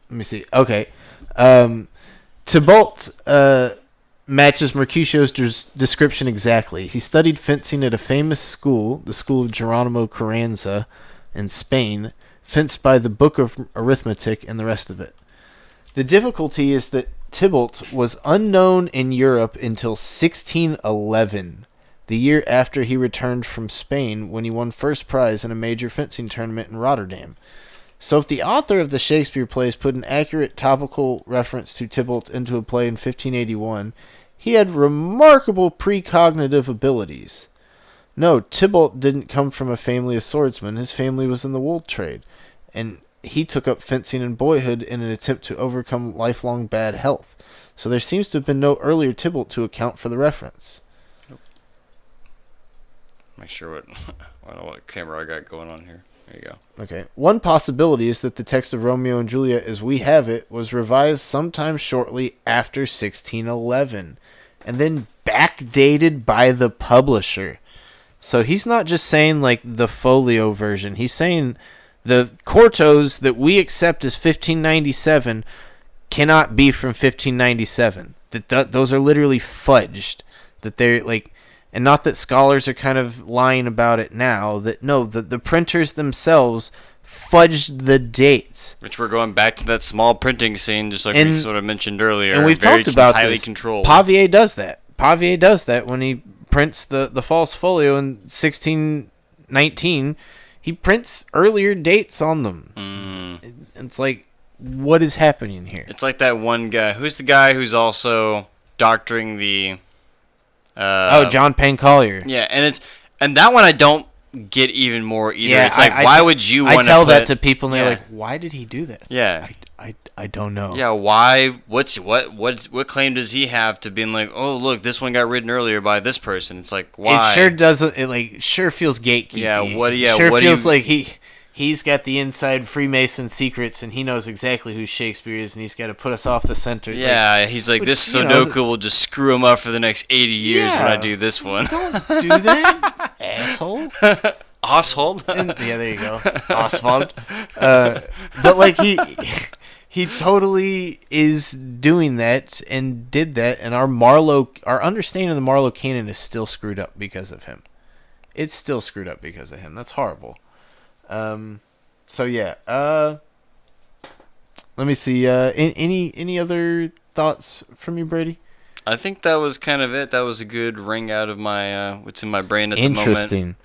me see. Okay. Thibault matches Mercutio's description exactly. He studied fencing at a famous school, the school of Geronimo Carranza in Spain, fenced by the Book of Arithmetic and the rest of it. The difficulty is that Tybalt was unknown in Europe until 1611, the year after he returned from Spain when he won first prize in a major fencing tournament in Rotterdam. So if the author of the Shakespeare plays put an accurate topical reference to Tybalt into a play in 1581, he had remarkable precognitive abilities. No, Tybalt didn't come from a family of swordsmen. His family was in the wool trade, and he took up fencing in boyhood in an attempt to overcome lifelong bad health. So there seems to have been no earlier Tybalt to account for the reference. Make sure I don't know what camera I got going on here. There you go. Okay. One possibility is that the text of Romeo and Juliet as we have it was revised sometime shortly after 1611 and then backdated by the publisher. So he's not just saying like the folio version. He's saying the quartos that we accept as 1597 cannot be from 1597. Those are literally fudged. That they're like, and not that scholars are kind of lying about it now. That no, the printers themselves fudged the dates. Which we're going back to that small printing scene, just like we sort of mentioned earlier. And we've talked about highly this. Controlled. Pavier does that. Pavier does that when he prints the false folio in 1619. He prints earlier dates on them. It's like, what is happening here? It's like that one guy. Who's the guy who's also doctoring the... John Payne Collier. Yeah, and that one I don't get even more either. Yeah, it's like, why would you want to I tell that to people, and they're like, why did he do that? Yeah. I don't know. Yeah, why? What claim does he have to being like, oh, look, this one got written earlier by this person? It's like, why? It sure doesn't. It sure feels gatekeepy. Yeah, Sure feels like he's got the inside Freemason secrets, and he knows exactly who Shakespeare is, and he's got to put us off the center. Yeah, he's like, this Sudoku will just screw him up for the next 80 years when I do this one. Don't do that, asshole. Oswald? Yeah, there you go. Oswald. But like he totally is doing that and did that, and our understanding of the Marlowe canon is still screwed up because of him. It's still screwed up because of him. That's horrible. So yeah. Let me see. Any other thoughts from you, Brady? I think that was kind of it. That was a good ring out of my what's in my brain at the moment. Interesting.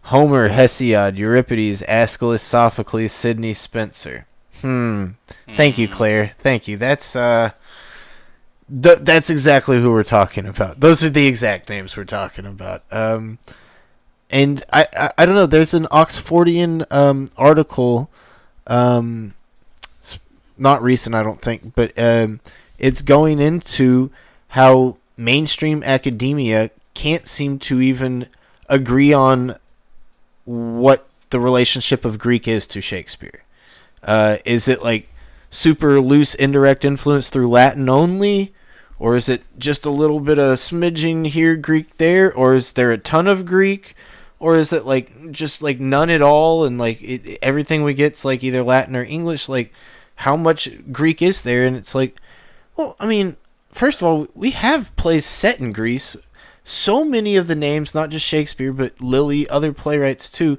Homer, Hesiod, Euripides, Aeschylus, Sophocles, Sidney Spencer. Thank you, Claire. Thank you. That's that's exactly who we're talking about. Those are the exact names we're talking about. And I don't know. There's an Oxfordian article, not recent, I don't think, but it's going into how mainstream academia can't seem to even agree on what the relationship of Greek is to Shakespeare. Is it like super loose indirect influence through Latin only? Or is it just a little bit of smidging here, Greek there? Or is there a ton of Greek? Or is it like just like none at all? And like everything we get's like either Latin or English? Like how much Greek is there? And it's like, well, I mean, first of all, we have plays set in Greece. So many of the names, not just Shakespeare, but Lilly, other playwrights too,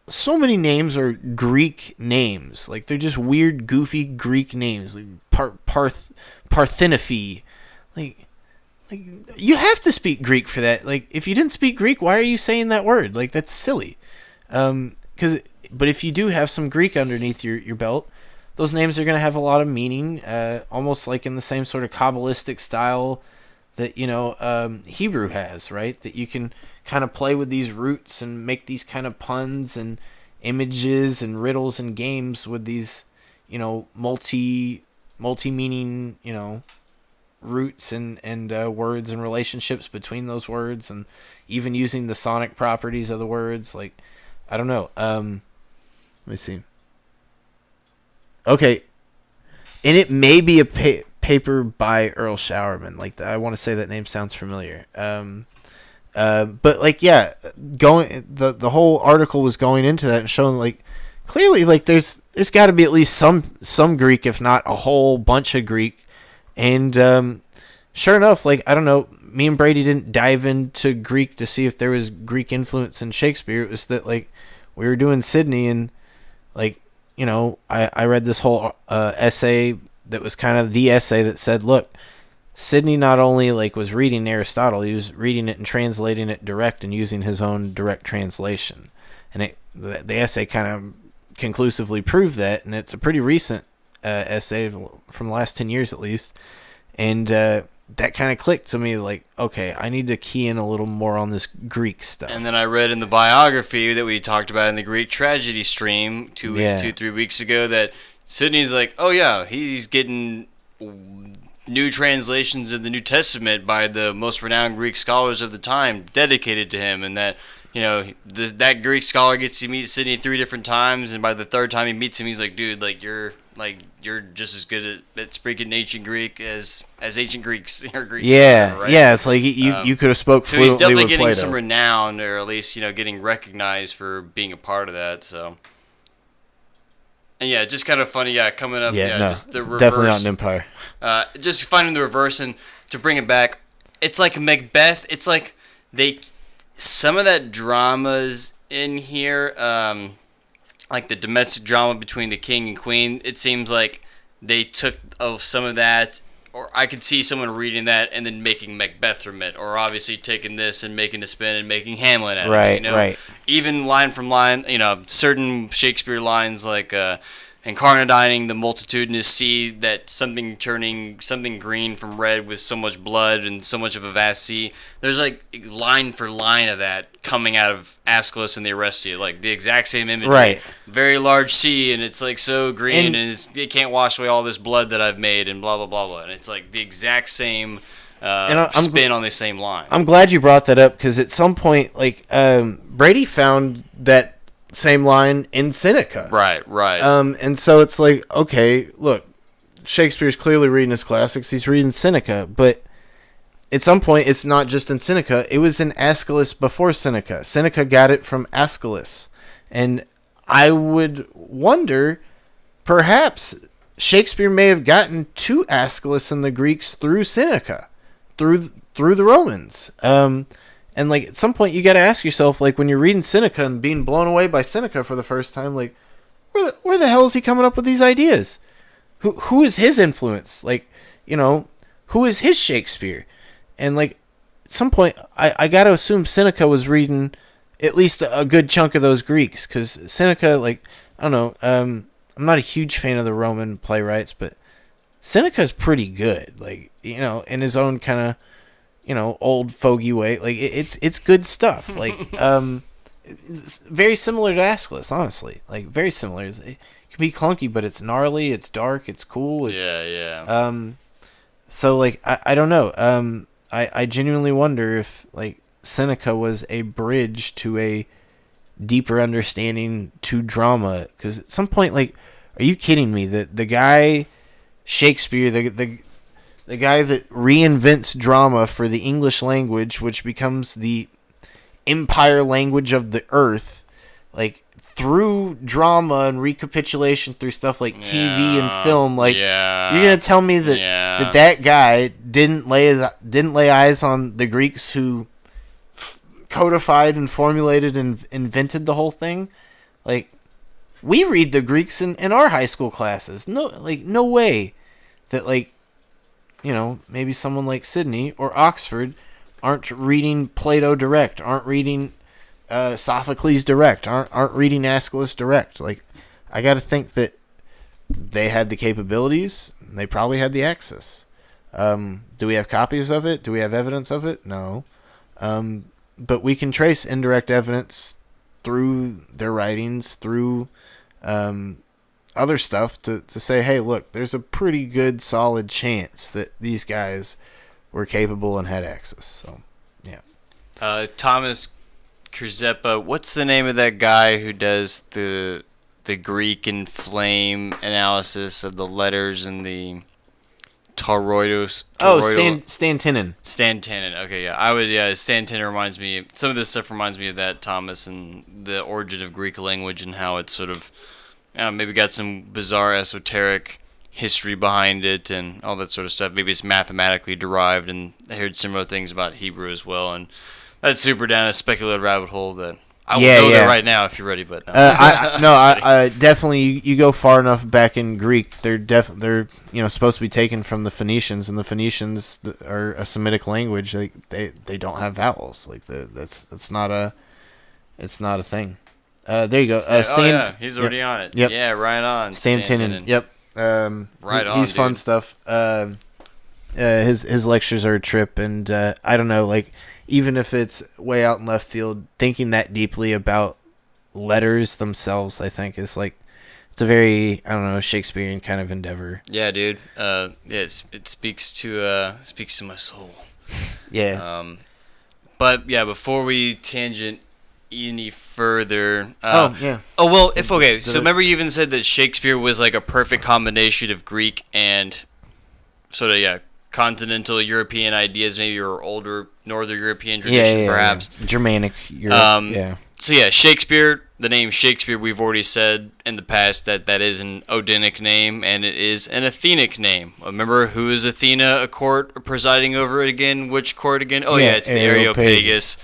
so many names are Greek names. Like they're just weird, goofy Greek names. Like Parthenope. Like you have to speak Greek for that. Like if you didn't speak Greek, why are you saying that word? Like that's silly. But if you do have some Greek underneath your belt, those names are going to have a lot of meaning. Almost like in the same sort of Kabbalistic style that Hebrew has, right? That you can kind of play with these roots and make these kind of puns and images and riddles and games with these multi-meaning roots and words and relationships between those words, and even using the sonic properties of the words. Like I don't know. Let me see. Okay, and it may be a paper by Earl Showerman. Like I want to say that name sounds familiar. But like yeah, the whole article was going into that and showing like clearly like there's got to be at least some Greek, if not a whole bunch of Greek. And sure enough, like I don't know, me and Brady didn't dive into Greek to see if there was Greek influence in Shakespeare. It was that like we were doing Sydney, and like I read this whole essay that was kind of the essay that said, look, Sydney not only like was reading Aristotle, he was reading it and translating it direct and using his own direct translation. And the essay kind of conclusively proved that, and it's a pretty recent essay from the last 10 years at least. And that kind of clicked to me, like, okay, I need to key in a little more on this Greek stuff. And then I read in the biography that we talked about in the Greek tragedy stream 3 weeks ago that Sydney's like, oh yeah, he's getting new translations of the New Testament by the most renowned Greek scholars of the time dedicated to him, and that that Greek scholar gets to meet Sydney 3 different times, and by the 3rd time he meets him, he's like, dude, you're just as good at speaking ancient Greek as ancient Greeks or Greeks. Yeah, right? Yeah. It's like you could have spoke fluently with Plato. So he's definitely getting some renown, or at least getting recognized for being a part of that. So, and yeah, just kind of funny. Yeah, coming up. Yeah, just the reverse. Definitely not an empire. Just finding the reverse, and to bring it back, it's like Macbeth. It's like some of that drama's in here. Like the domestic drama between the king and queen, it seems like they took some of that, or I could see someone reading that and then making Macbeth from it, or obviously taking this and making a spin and making Hamlet out of it. Right. Even line from line, certain Shakespeare lines like incarnadining the multitudinous sea, that something turning something green from red with so much blood and so much of a vast sea. There's like line for line of that coming out of Aeschylus and the Orestes, like the exact same imagery. Right. Very large sea, and it's like so green, and it can't wash away all this blood that I've made, and blah blah blah blah. And it's like the exact same spin on the same line. I'm glad you brought that up, because at some point, like Brady found that same line in Seneca. Right. And so it's like, okay, look, Shakespeare's clearly reading his classics. He's reading Seneca, but at some point, it's not just in Seneca. It was in Aeschylus before Seneca. Seneca got it from Aeschylus. And I would wonder, perhaps Shakespeare may have gotten to Aeschylus and the Greeks through Seneca, through the Romans. And like at some point, you got to ask yourself, like when you're reading Seneca and being blown away by Seneca for the first time, like where the hell is he coming up with these ideas? Who is his influence? Like, who is his Shakespeare? And like at some point, I got to assume Seneca was reading at least a good chunk of those Greeks, because Seneca, like, I don't know, I'm not a huge fan of the Roman playwrights, but Seneca's pretty good, like, in his own kind of old fogey way. Like it's good stuff. Like it's very similar to Aeschylus, honestly. Like very similar. It can be clunky, but it's gnarly. It's dark. It's cool. Yeah. So like I don't know. I genuinely wonder if like Seneca was a bridge to a deeper understanding to drama. Because at some point, like, are you kidding me? That the guy Shakespeare, the guy that reinvents drama for the English language, which becomes the empire language of the earth, like through drama and recapitulation through stuff like TV and film, like you're gonna tell me that that guy didn't lay eyes on the Greeks who codified and formulated and invented the whole thing? Like, we read the Greeks in our high school classes. No way that, like, you know, maybe someone like Sydney or Oxford aren't reading Plato direct, aren't reading Sophocles direct, aren't reading Aeschylus direct. Like, I got to think that they had the capabilities. They probably had the access. Do we have copies of it? Do we have evidence of it? No. But we can trace indirect evidence through their writings, through other stuff to say, hey, look, there's a pretty good solid chance that these guys were capable and had access. So, yeah. Thomas Kurzeppa, what's the name of that guy who does the Greek and flame analysis of the letters and the toroidal? Stan Tenen. Stan Tenen. Okay, yeah. Stan Tenen reminds me. Some of this stuff reminds me of that, Thomas, and the origin of Greek language and how it's sort of maybe got some bizarre esoteric history behind it and all that sort of stuff. Maybe it's mathematically derived, and I heard similar things about Hebrew as well. And that's super down a speculative rabbit hole that I will go there right now if you're ready. But no, I definitely you go far enough back in Greek, they're supposed to be taken from the Phoenicians, and the Phoenicians are a Semitic language. Like they don't have vowels. Like that's not a thing. There you go. He's already on it. Yep. Yeah, right on. Stan Tenen. Yep. Right on. He's fun stuff. His lectures are a trip, and I don't know, like, even if it's way out in left field, thinking that deeply about letters themselves, I think is like, it's a very, I don't know, Shakespearean kind of endeavor. Yeah, dude. It speaks to my soul. Yeah. But yeah, before we tangent any further. So remember you even said that Shakespeare was like a perfect combination of Greek and sort of continental European ideas, maybe, or older Northern European tradition, perhaps. Yeah. Germanic Europe. So yeah, Shakespeare. The name Shakespeare, we've already said in the past that is an Odinic name, and it is an Athenic name. Remember, who is Athena a court presiding over it again? Which court again? Oh yeah, it's the Areopagus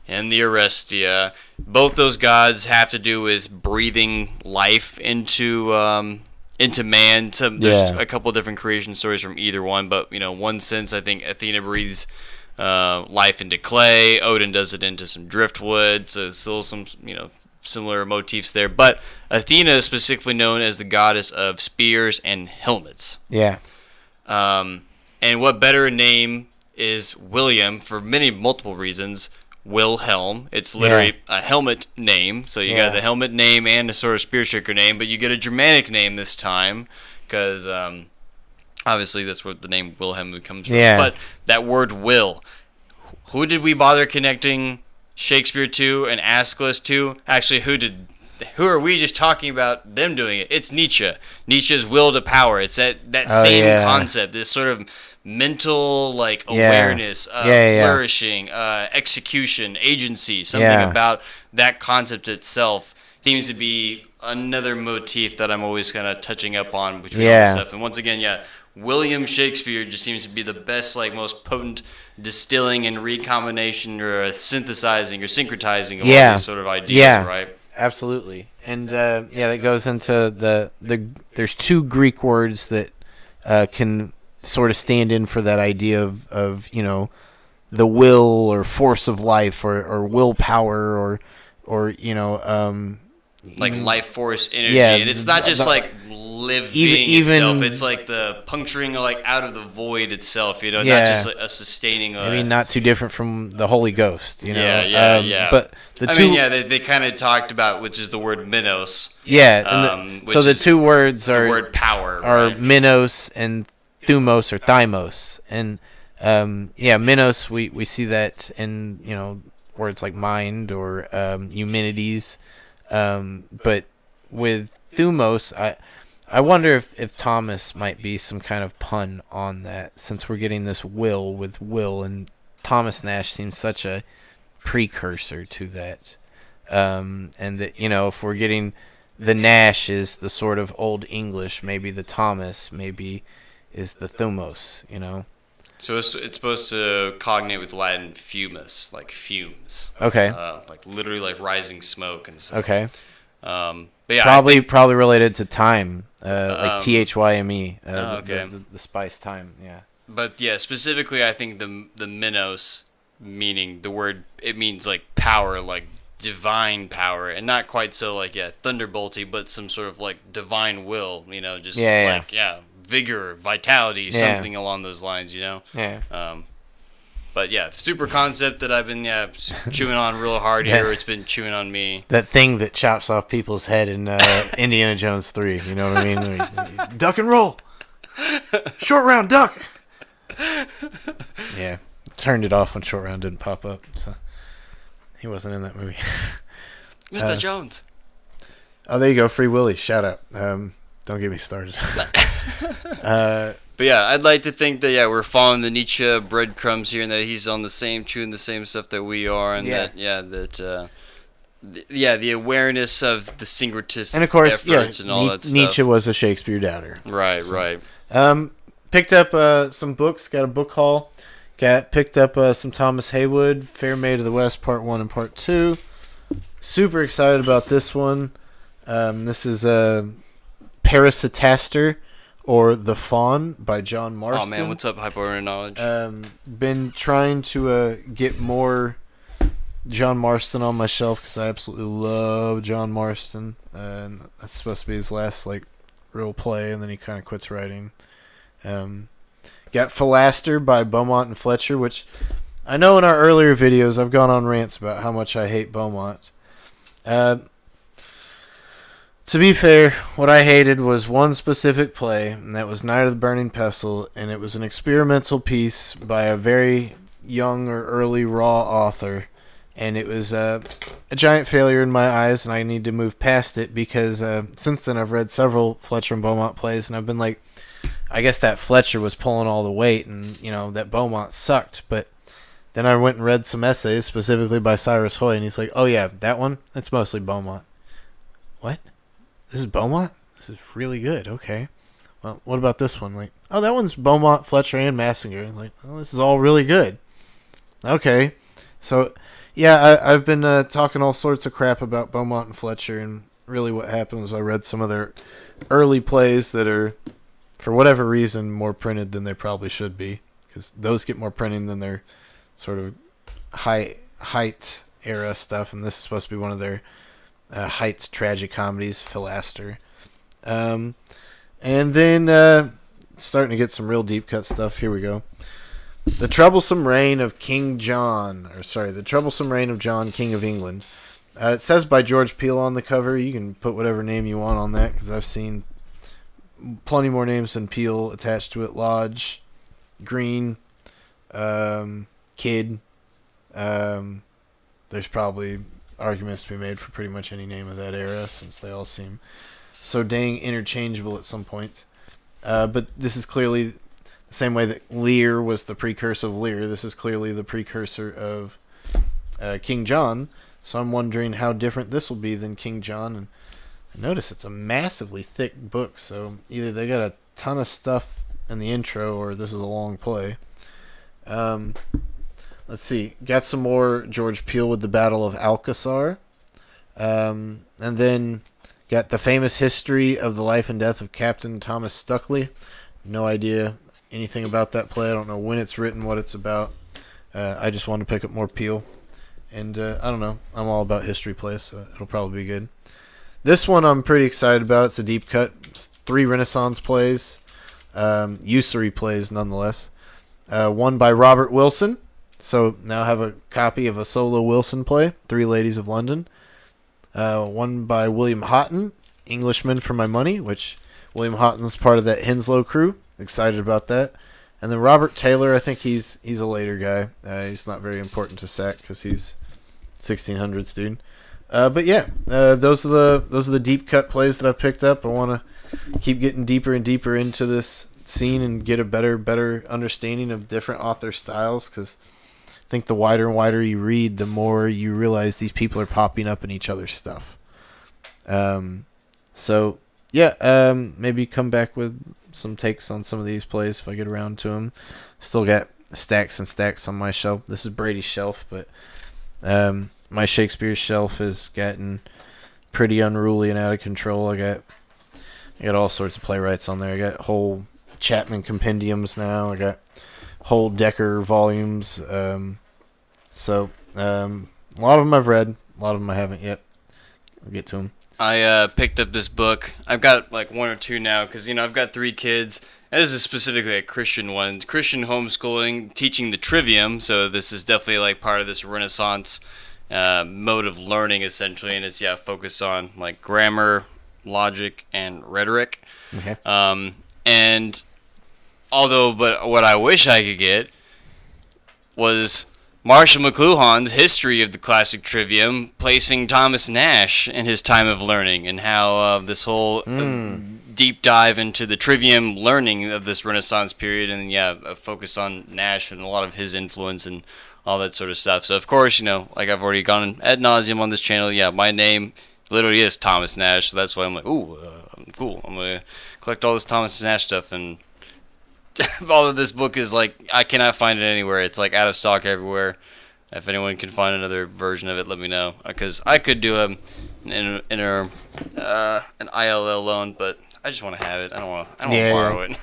and the Orestia. Both those gods have to do with breathing life into man. There's a couple of different creation stories from either one, but one sense, I think Athena breathes life into clay. Odin does it into some driftwood. So still some similar motifs there. But Athena is specifically known as the goddess of spears and helmets. Yeah. And what better name is William for multiple reasons. Wilhelm. It's literally a helmet name. So you got the helmet name and a sort of spear shaker name, but you get a Germanic name this time because obviously that's where the name Wilhelm comes from. Yeah. But that word will, who did we bother connecting Shakespeare to and Aeschylus to? Actually, who are we just talking about them doing it? It's Nietzsche. Nietzsche's will to power. It's that same concept, this sort of mental awareness, flourishing, execution, agency, something about that concept itself seems to be another motif that I'm always kind of touching up on between all this stuff. And once again, William Shakespeare just seems to be the best, most potent distilling and recombination or synthesizing or syncretizing of all these sort of ideas, right? Absolutely. And that goes into there's two Greek words that can sort of stand in for that idea of the will or force of life or willpower or life force energy, and it's not just living itself. It's like the puncturing out of the void itself. Not just a sustaining. Not too different from the Holy Ghost. Yeah. But they kind of talked about, which is the word minos. Yeah. So the two words are the word power, are right? minos and thumos or thymos, and Minos, we see that in, words like mind or Eumenides. But with Thumos, I wonder if Thomas might be some kind of pun on that, since we're getting this will with will, and Thomas Nash seems such a precursor to that. And that, if we're getting the Nash is the sort of Old English, maybe the Thomas maybe is the Thumos, So it's supposed to cognate with Latin fumus, like fumes. Okay. Like literally like rising smoke and stuff. Okay. But yeah, probably related to time, like Thyme, okay. the spice thyme, yeah. But yeah, specifically, I think the Minos, meaning the word, it means like power, like divine power, and not quite so like thunderbolty, but some sort of like divine will, just vigor, vitality, something along those lines, Yeah. But yeah, super concept that I've been chewing on real hard here. It's been chewing on me. That thing that chops off people's head in Indiana Jones 3. You know what I mean? Duck and roll. Short round duck. Yeah. Turned it off when short round didn't pop up. So he wasn't in that movie. Mr. Jones. Oh, there you go. Free Willy. Shout out. Don't get me started. But yeah, I'd like to think that we're following the Nietzsche breadcrumbs here, and that he's on chewing the same stuff that we are, and the awareness of the syncretist and of course, efforts and all that stuff. Nietzsche was a Shakespeare doubter. Right. Picked up some books. Got a book haul. Picked up some Thomas Haywood, Fair Maid of the West, Part 1 and Part 2. Super excited about this one. This is Parasitaster, or The Faun by John Marston. Oh man, what's up, Hypoiron Knowledge? Been trying to get more John Marston on my shelf because I absolutely love John Marston. And that's supposed to be his last real play, and then he kind of quits writing. Got Philaster by Beaumont and Fletcher, which I know in our earlier videos I've gone on rants about how much I hate Beaumont. To be fair, what I hated was one specific play, and that was Night of the Burning Pestle, and it was an experimental piece by a very young or early raw author, and it was a giant failure in my eyes, and I need to move past it because since then I've read several Fletcher and Beaumont plays, and I've been like, I guess that Fletcher was pulling all the weight, and that Beaumont sucked, but then I went and read some essays, specifically by Cyrus Hoy, and he's like, oh yeah, that one, it's mostly Beaumont. What? This is Beaumont? This is really good. Okay. Well, what about this one? That one's Beaumont, Fletcher, and Massinger. This is all really good. Okay. So, I've been talking all sorts of crap about Beaumont and Fletcher, and really what happened was I read some of their early plays that are, for whatever reason, more printed than they probably should be, because those get more printing than their sort of height era stuff, and this is supposed to be one of their Heights tragic comedies, Philaster. And then starting to get some real deep cut stuff. Here we go. The Troublesome Reign of John, King of England. It says by George Peele on the cover. You can put whatever name you want on that, because I've seen plenty more names than Peele attached to it. Lodge, Green, Kid. There's probably arguments to be made for pretty much any name of that era, since they all seem so dang interchangeable at some point. But this is clearly the same way that Lear was the precursor of Lear. This is clearly the precursor of King John. So I'm wondering how different this will be than King John. And notice it's a massively thick book, so either they got a ton of stuff in the intro, or this is a long play. Let's see. Got some more George Peele with the Battle of Alcazar. And then got The Famous History of the Life and Death of Captain Thomas Stuckley. No idea anything about that play. I don't know when it's written, what it's about. I just wanted to pick up more Peele. And I don't know. I'm all about history plays, so it'll probably be good. This one I'm pretty excited about. It's a deep cut. It's 3 Renaissance plays. Usury plays, nonetheless. One by Robert Wilson. So now I have a copy of a solo Wilson play, 3 Ladies of London. One by William Houghton, Englishman for My Money, which William Houghton's part of that Henslow crew. Excited about that. And then Robert Taylor, I think he's a later guy. He's not very important to Sack because he's 1600s dude. But yeah, those are the deep cut plays that I've picked up. I want to keep getting deeper and deeper into this scene and get a better understanding of different author styles, because I think the wider and wider you read, the more you realize these people are popping up in each other's stuff. So yeah, maybe come back with some takes on some of these plays if I get around to them. Still got stacks and stacks on my shelf. This is Brady's shelf, but my Shakespeare shelf has gotten pretty unruly and out of control. I got all sorts of playwrights on there. I got whole Chapman compendiums now. I got whole Decker volumes. So a lot of them I've read. A lot of them I haven't yet. I'll get to them. I picked up this book. I've got like one or two now because, I've got 3 kids. And this is specifically a Christian one. Christian homeschooling, teaching the trivium. So this is definitely like part of this Renaissance mode of learning, essentially. And it's, focused on like grammar, logic, and rhetoric. Okay. And but what I wish I could get was Marshall McLuhan's History of the Classic Trivium, placing Thomas Nash in his time of learning, and how this whole deep dive into the trivium learning of this Renaissance period, and a focus on Nash and a lot of his influence and all that sort of stuff. So, of course, like I've already gone ad nauseum on this channel, my name literally is Thomas Nash, so that's why I'm like, cool, I'm going to collect all this Thomas Nash stuff, and all of this book is like, I cannot find it anywhere. It's like out of stock everywhere. If anyone can find another version of it, let me know, because I could do an ILL loan, but I just want to have it. I don't want to borrow it.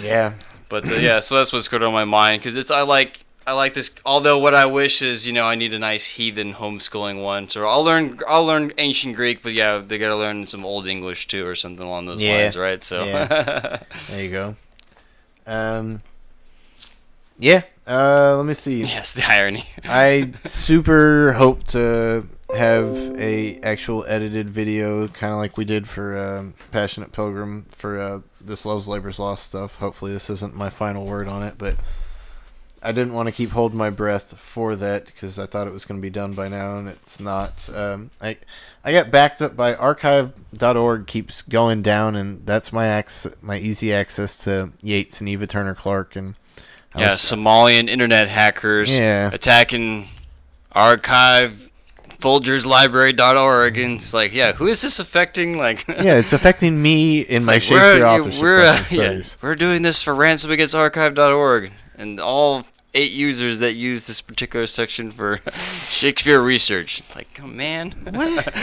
Yeah. But so that's what's going on my mind, because I like this. Although what I wish is, I need a nice heathen homeschooling one. So I'll learn ancient Greek, but they got to learn some Old English too, or something along those lines, right? So there you go. Let me see. Yes, the irony. I super hope to have a actual edited video, kind of like we did for Passionate Pilgrim for this Love's Labor's Lost stuff. Hopefully this isn't my final word on it, but I didn't want to keep holding my breath for that because I thought it was going to be done by now, and it's not. I got backed up by archive.org, keeps going down, and that's my easy access to Yeats and Eva Turner Clark. And Somalian internet hackers attacking archive folgerslibrary.org, and it's like, who is this affecting? Like, it's affecting me in my Shakespeare authorship studies. We're doing this for ransom against archive.org, and all 8 users that use this particular section for Shakespeare research. Like, oh man. What?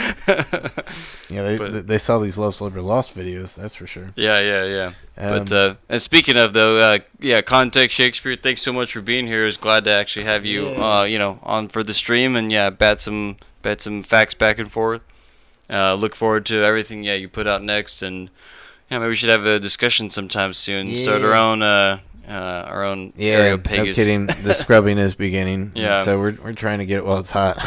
They saw these Love's Labor Lost videos, that's for sure. Yeah. But and speaking of though, Context Shakespeare, thanks so much for being here. I was glad to actually have you, on for the stream, and bat some facts back and forth. Look forward to everything you put out next, and maybe we should have a discussion sometime soon. Start our own Areopagus. No kidding. The scrubbing is beginning. So we're trying to get it while it's hot.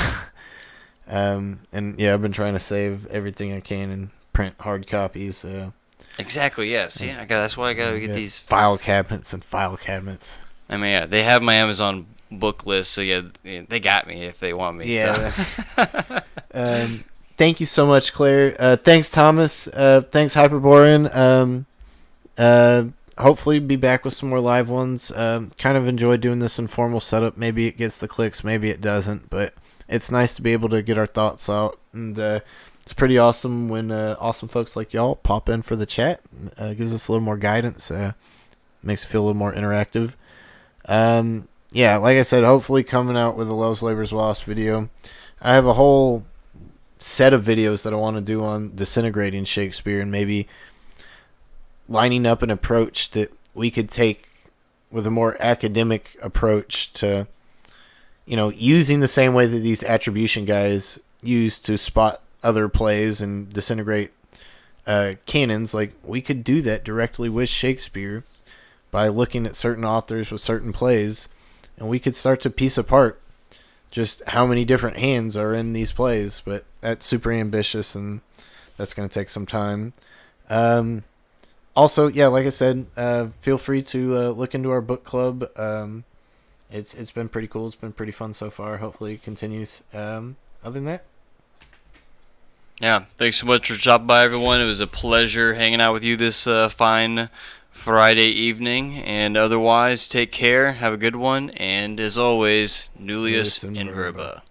And I've been trying to save everything I can and print hard copies. Exactly. Yes. That's why I gotta get these file cabinets and file cabinets. I mean, they have my Amazon book list, so they got me if they want me. Yeah. So. Thank you so much, Claire. Thanks, Thomas. Thanks, Hyperborean. Hopefully be back with some more live ones. Kind of enjoy doing this informal setup. Maybe it gets the clicks, maybe it doesn't, but it's nice to be able to get our thoughts out, and it's pretty awesome when awesome folks like y'all pop in for the chat. Gives us a little more guidance, makes it feel a little more interactive. Like I said, hopefully coming out with a Love's Labor's Lost video. I have a whole set of videos that I want to do on disintegrating Shakespeare, and maybe lining up an approach that we could take with a more academic approach to, using the same way that these attribution guys use to spot other plays and disintegrate canons. Like, we could do that directly with Shakespeare by looking at certain authors with certain plays, and we could start to piece apart just how many different hands are in these plays. But that's super ambitious, and that's going to take some time. Also, yeah, like I said, feel free to look into our book club. It's been pretty cool. It's been pretty fun so far. Hopefully, it continues. Other than that, Yeah, thanks so much for stopping by, everyone. It was a pleasure hanging out with you this fine Friday evening. And otherwise, take care, have a good one, and as always, Nullius Nullius in in verba. verba.